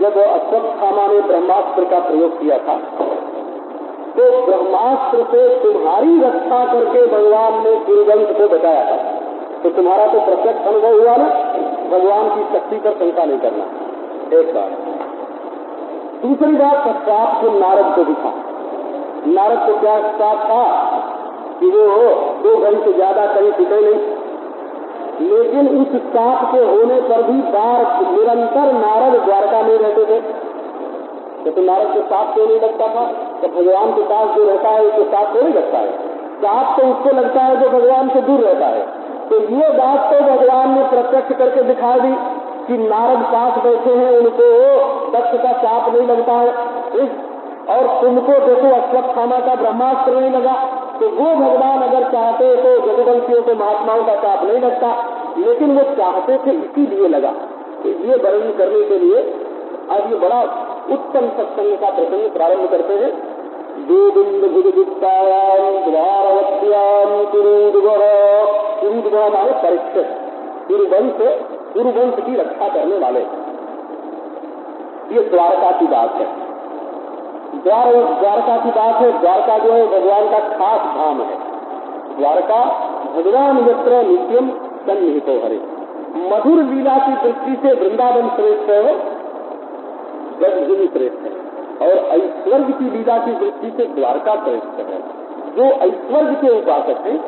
जब अश्वत्थामा ने ब्रह्मास्त्र का प्रयोग किया था तो ब्रह्मास्त्र से तुम्हारी रक्षा करके भगवान ने कुरुवंश को बचाया था। तो तुम्हारा तो प्रत्यक्ष अनुभव हुआ ना, भगवान की शक्ति पर शंका नहीं करना। एक बात। दूसरी बात, श्राप को नारद को दिखा। नारद को क्या श्राप था कि वो 2 घंटे से ज्यादा कहीं टिके नहीं, लेकिन उस श्राप के होने पर भी बार निरंतर नारद द्वारका में रहते थे। तो नारद को साप क्यों नहीं लगता था? तो भगवान के पास जो रहता है उसको साप क्यों नहीं लगता है? साप तो उसको लगता है जो भगवान से दूर रहता है। तो ये बात तो भगवान ने प्रत्यक्ष करके दिखा दी कि नारद पास बैठे हैं, उनको दक्ष का साप नहीं लगता है। और तुमको देखो अश्वत्थामा का ब्रह्मास्त्र नहीं लगा, तो वो भगवान अगर चाहते तो जदुवंशियों को महात्माओं का साप नहीं लगता, लेकिन वो चाहते थे इसीलिए लगा। तो ये वर्णन करने के लिए आज ये बड़ा उत्तम सत्संग का प्रसंग प्रारंभ करते हैं। गोविंद भुजगुप्तायाम द्वारवत्याम कुरुद्वः। कुरुद्वः माने परीक्षित, कुरुवंश की रक्षा करने वाले। ये द्वारका की बात है। द्वारका की बात है। द्वारका जो है भगवान का खास धाम है। द्वारका भगवान यत्र नित्यम सन्निहितो हरे। मधुर लीला की दृष्टि से वृंदावन श्रेष्ठ है, गजगिरी श्रेष्ठ है, और ऐश्वर्य की लीला की दृष्टि से द्वारका श्रेष्ठ है। जो ऐश्वर्य के उपासक हैं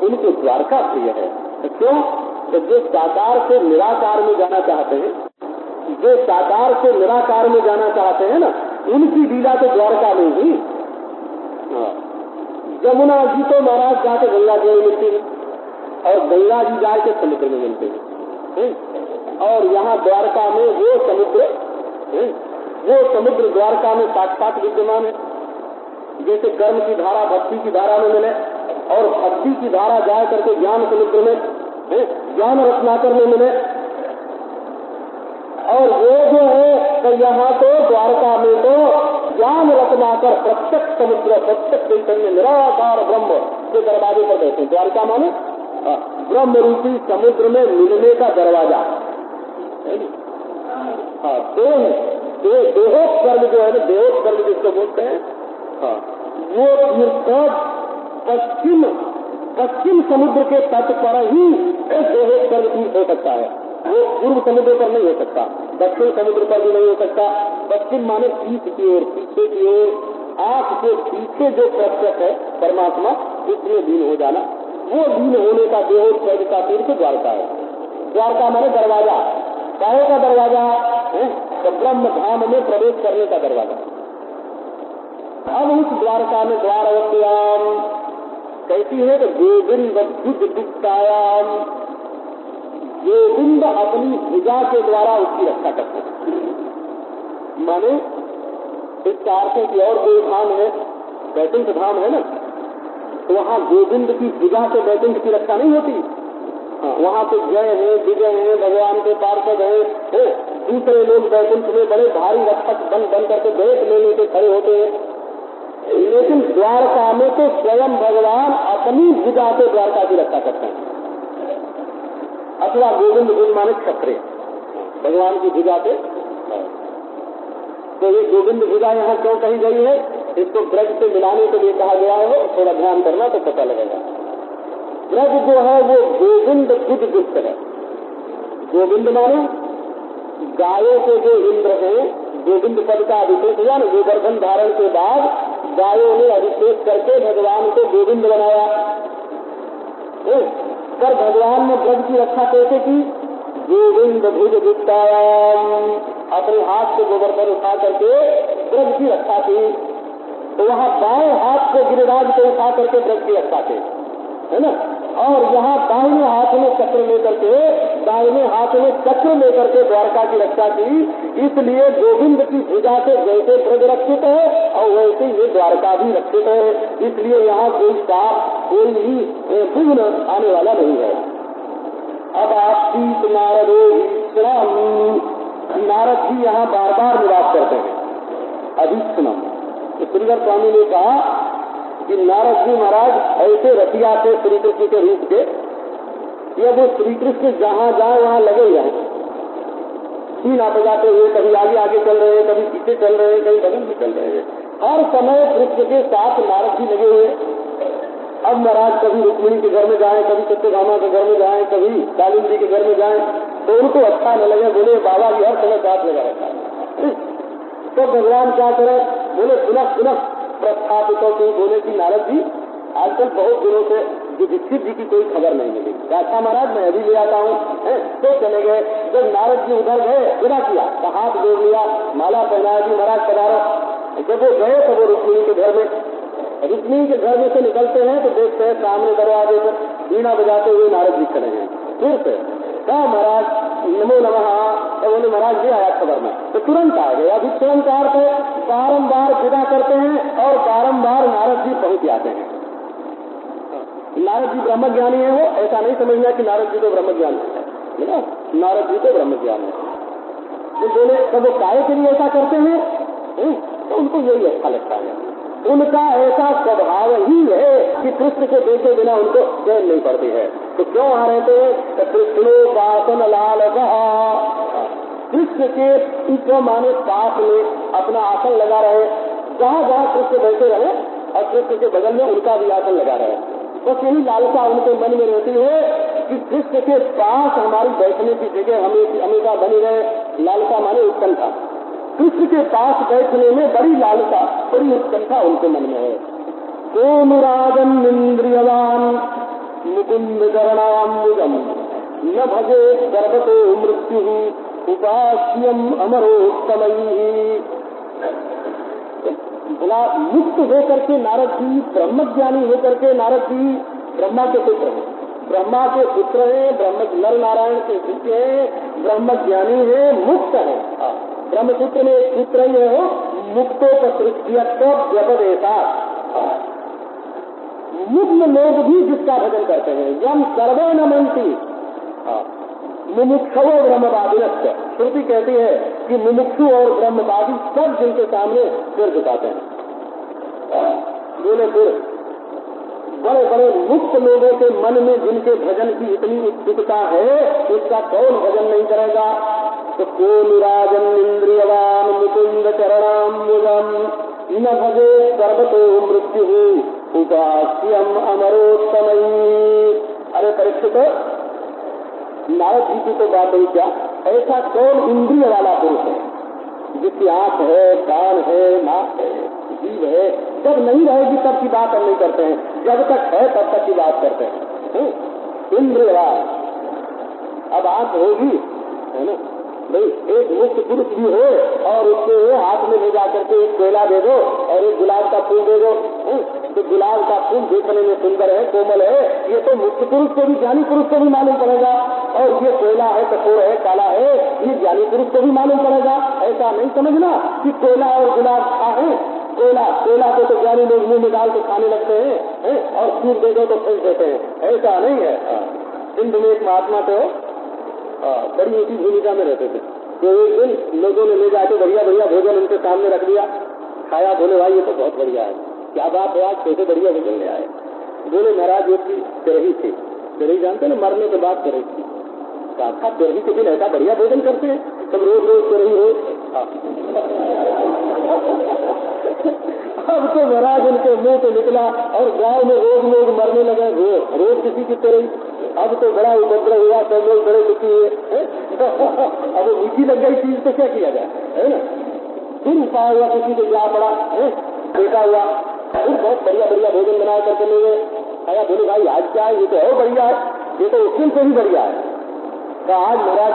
उनको द्वारका प्रिय है। तो क्यों? तो जो साकार से निराकार में जाना चाहते हैं, जो साकार से निराकार में जाना चाहते हैं ना, उनकी लीला तो द्वारका में ही। यमुना जी तो महाराज जाके गंगा जी में मिलती है और गंगा जी जाके समुद्र में मिलते हैं, और यहाँ द्वारका में वो समुद्र द्वारका में साक्षात विद्यमान है। जैसे कर्म की धारा भक्ति की धारा में मिले और भक्ति की धारा जाए करके ज्ञान समुद्र में, ज्ञान रत्नाकर में मिले, और वो जो है तो यहाँ तो द्वारका में तो ज्ञान रत्नाकर प्रत्यक्ष समुद्र, प्रत्यक्ष चैतन्य निराकार ब्रह्म के दरवाजे पर बैठे। द्वारका माने ब्रह्म रूपी समुद्र में मिलने का दरवाजा। देहोत्सर्ग जो है ना, देहोत्सर्ग जिसको बोलते हैं, वो तीर्थ पश्चिम समुद्र के तट पर ही देहेश्वर तीर्थ हो सकता है। वो पूर्व समुद्र पर नहीं हो सकता, दक्षिण समुद्र पर भी नहीं हो सकता। पश्चिम माने पीठ की ओर, पीछे की ओर, आंख के पीछे जो प्रत्यक्ष है परमात्मा, उसमें लीन हो जाना, वो लीन होने का देहोत्सर्ग का तीर्थ द्वारका है। द्वारका माने दरवाजा, काहे का दरवाजा है? तो ब्रह्म धाम में प्रवेश करने का दरवाजा। अब उस द्वारका में द्वारवत्याम कैसी है? तो गोविंद बुद्ध दुष्टायाम, गोविंद अपनी भुजा के द्वारा उसकी रक्षा करते हैं। माने इस कारकों की और कोई धाम है, बैकुंठ धाम है ना, तो वहाँ गोविंद की भुजा से बैकुंठ की रक्षा नहीं होती। हाँ, वहाँ तो जय है, विजय है, भगवान के पार्षद है, दूसरे लोग बैकुंठ में बड़े भारी रक्षक बन करके बैठ ले लेके खड़े होते हैं। लेकिन द्वारका में तो स्वयं भगवान अपनी भुजा से द्वारका की रक्षा करते हैं। अथवा गोविंद भुज माने क्षत्रिय, भगवान की भुजा से। तो ये गोविंद भुजा यहाँ क्यों कही गई है? इसको ब्रज से मिलाने के लिए कहा गया है। थोड़ा ध्यान करना तो पता लगेगा। ब्रज जो है वो गोविंद बुद्ध दुष्ट है। गोविंद माने गायों के जो इंद्र है, गोविंद पद का अभिषेक हुआ ना, गोवर्धन धारण के बाद गायों ने अभिषेक करके भगवान को गोविंद बनाया। पर भगवान ने ब्रज की रक्षा कैसे की? गोविंद भुज दुष्टायाम, अपने हाथ से गोवर्धन उठा करके ब्रज की रक्षा की। तो वहाँ बाएं हाथ से गिरिराज को उठा करके ब्रज की रक्षा की, है ना। और यहाँ दाहिने हाथ में चक्र लेकर के, दाहिने हाथ में चक्र लेकर के द्वारका की रक्षा की। इसलिए गोविंद की भुजा से जैसे ब्रज रक्षित है और वैसे ये द्वारका भी रक्षित है। इसलिए यहाँ कोई पाप, कोई भी विघ्न आने वाला नहीं है। अब आप नारदो नारद जी यहाँ बार बार निवास करते हैं। अधीक्षणम, तो श्रीधर स्वामी ने कहा कि नारद जी महाराज ऐसे रतिया थे श्री कृष्ण के रूप के, या वो श्री कृष्ण जहाँ जाए वहाँ लगे जाए, तीन आप जाते हुए, कभी आगे आगे चल रहे हैं, कभी पीछे चल रहे हैं, कभी बगल में चल रहे हैं, हर समय कृष्ण के साथ नारद जी लगे हुए। अब महाराज कभी रुक्मिणी के घर में जाए, कभी सत्यभामा के घर में जाए, कभी कालिंदी जी के घर में जाए, तो उनको अच्छा न लगे, बोले बाबा जी हर समय साथ लगा रहता है। तो भगवान क्या करे? बोले पुनः पुनः प्रस्थापित होते बोले कि नारद जी आजकल बहुत दिनों से युधिष्ठिर जी की कोई खबर नहीं मिली। अच्छा महाराज मैं अभी ले आता हूँ। तो चले गए। जब नारद जी उधर गए, विदा किया, तो हाथ जोड़ लिया, माला पहनाया जी महाराज पधारो। जब वो गए तो वो रुक्मिणी के घर में, रुक्मिणी के घर में से निकलते हैं तो देखते हैं सामने दरवाजे पर वीणा बजाते हुए नारद जी खड़े हैं। फिर से कहा महाराज नमो नमः, तो बोले महाराज जी आया खबर में, तो तुरंत आ गए। अभी तुरंत अर्थ बारम्बार विदा करते हैं और बारम्बार नारद जी पहुंच जाते हैं। नारद जी ब्रह्म ज्ञानी है, वो ऐसा नहीं समझना कि नारद जी तो ब्रह्म ज्ञानी है ना, नारद जी तो ब्रह्म ज्ञानी है। तो बोले तब वो काहे के लिए ऐसा करते हैं? तो उनको यही अच्छा लगता है। उनका ऐसा स्वभाव ही है कि कृष्ण को देखे बिना उनको चैन नहीं पड़ती है। तो क्यों आ रहते हैं? तो कृष्णोपासन लाल कृष्ण के पीछे माने पास में अपना आसन लगा रहे, जहाँ जहाँ कृष्ण बैठे रहे और कृष्ण के बगल में उनका भी आसन लगा रहे। बस यही लालसा उनके मन में रहती है कि कृष्ण के पास हमारी बैठने की जगह हमेशा बनी रहे। लालसा माने उत्कंठा, कृष्ण के पास बैठने में बड़ी लालसा, बड़ी उत्कंठा उनके मन में है। कोनुराजन इंद्रियवान मुकुंद चरणाम्बुजम न भजे गर्भतो मृत्यु उपास्यम अमरोत्तमयी। बोला मुक्त होकर के नारद जी, ब्रह्मज्ञानी होकर के नारद जी ब्रह्मा के पुत्र हैं, ब्रह्मा के पुत्र हैं, ब्रह्म नर नारायण के शिष्य हैं, ब्रह्मज्ञानी है, मुक्त है। ब्रह्मसूत्र में एक सूत्र ही है, मुक्तोपसृष्टियत्व व्यपदेशा। मुक्त लोग भी जिसका भजन करते हैं, यम सर्वे नमन्ति मुमुक्षो ब्रह्मवादिनस्य। श्रुति कहती है कि मुमुक्षु और ब्रह्मवादी सब जिनके सामने सिर झुकाते हैं। बोले फिर बड़े बड़े मुक्त लोगों के मन में जिनके भजन की इतनी उत्सुकता है, उसका कौन भजन नहीं करेगा? तो कोनुराजन इंद्रियवान मुकुंद चरणाम्बुजम न भजे सर्वतो मृत्यु उपास्यम अमरोत्तमई। अरे परीक्षित, नारद जी की तो बात ही क्या, ऐसा कौन इंद्रिय वाला पुरुष है जिसकी आंख है, कान है, नाक है, जीभ है, जब नहीं रहेगी तब की बात हम नहीं करते हैं, जब तक है तब तक की बात करते हैं। इंद्रियवान, अब आंख होगी, है ना भाई, एक मुक्त पुरुष भी हो और उसके हाथ में ले जाकर के एक कोयला दे दो और एक गुलाब का फूल दे दो, तो गुलाब का फूल देखने में सुंदर है, कोमल है, ये तो मुक्त पुरुष को भी, ज्ञानी पुरुष को भी मालूम पड़ेगा, और ये कोयला है, कठोर है, काला है, ये ज्ञानी पुरुष को भी मालूम पड़ेगा। ऐसा नहीं समझना कि कोयला और गुलाब है। कोयला तो ज्ञानी लोग मुंह में डाल के खाने लगते हैं, और फूल दे दो तो फेंक देते हैं, ऐसा नहीं है। सिंध में एक महात्मा थे, बड़ी ऊंची भूमिका में रहते थे, तो एक दिन लोगों ने ले जाके बढ़िया बढ़िया भोजन उनके सामने रख दिया, खाया, बोले भाई ये तो बहुत बढ़िया है, क्या बात है, आज कैसे बढ़िया भोजन ले आए। बोले महाराज एक की तिरही थी, तिरही जानते ना, मरने के बाद तिरही थी, कहा तिरही के दिन ऐसा बढ़िया भोजन करते हैं, सब रोज रोज तिरही हो। अब तो महाराज उनके मुंह से निकला और गांव में रोज लोग मरने लगे, रोज किसी की तिरही। अब तो बड़ा उपद्रव हुआ, सब लोग बड़े दुखी हुए। अब वो मीठी लग गई चीज तो क्या किया जाए, है ना। फिर उपाय हुआ, किसी को जा पड़ा, देखा हुआ, फिर बहुत बढ़िया बढ़िया भोजन बना करके ले गए, आया, बोले भाई आज क्या है, ये तो और बढ़िया है, ये तो उस दिन से भी बढ़िया है। तो आज महाराज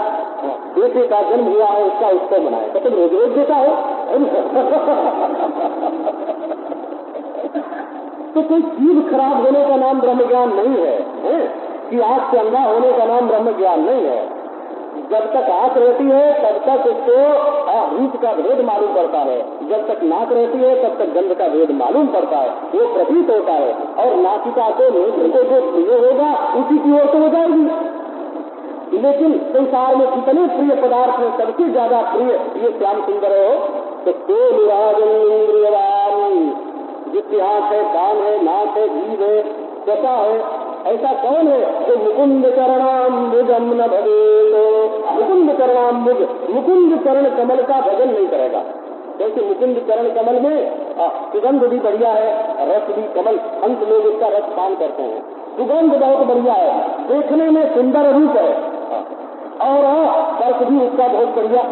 बेटे का जन्म हुआ है, उसका उत्सव मनाए, तो तुम रोज रोज देता हो। तो कोई चीज खराब होने का नाम ब्रह्म ज्ञान नहीं है, कि आंख से अंधा होने का नाम ब्रह्म ज्ञान नहीं है। जब तक आंख रहती है तब तक उसको रूप का भेद मालूम पड़ता है, जब तक नाक रहती है तब तक गंध का भेद मालूम पड़ता है, वो प्रतीत होता है, और नासिका को नेत्र को जो प्रिय होगा उसी की ओर तो हो जाएगी। लेकिन संसार में कितने प्रिय पदार्थ में सबसे ज्यादा प्रिय ये श्याम सुंदर हो, तो इंद्रियवान, जिसकी आंख है, कान है, नाक है, जीभ है, त्वचा है, ऐसा कौन है जो मुकुंद चरणाम्बुजम न भजे। मुकुंद चरणाम्बुज, मुकुंद चरण कमल का भजन नहीं करेगा। जैसे मुकुंद चरण कमल में सुगंध भी बढ़िया है, रस भी, कमल अंत लोग उसका रस पान करते हैं, सुगंध बहुत बढ़िया है, देखने में सुंदर रूप है, और स्पर्श भी उसका बहुत बढ़िया,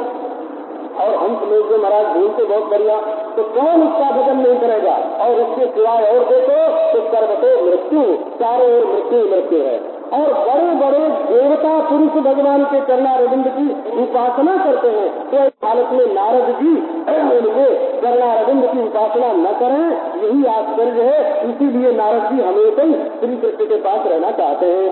और हंस लोग जो महाराज भूलते बहुत बढ़िया, तो कौन उसका भजन नहीं करेगा। और उसके सिवाय और देखो तो सर्वतो मृत्यु, चारों ओर मृत्यु मृत्यु है। और बड़े बड़े देवता पुरुष भगवान के चरणारविंद की उपासना करते हैं, तो इस हालत में नारद जी उनके चरणारविंद की उपासना न करें, यही आश्चर्य है। इसीलिए नारद जी हमेशा ही श्री कृष्ण के पास रहना चाहते हैं।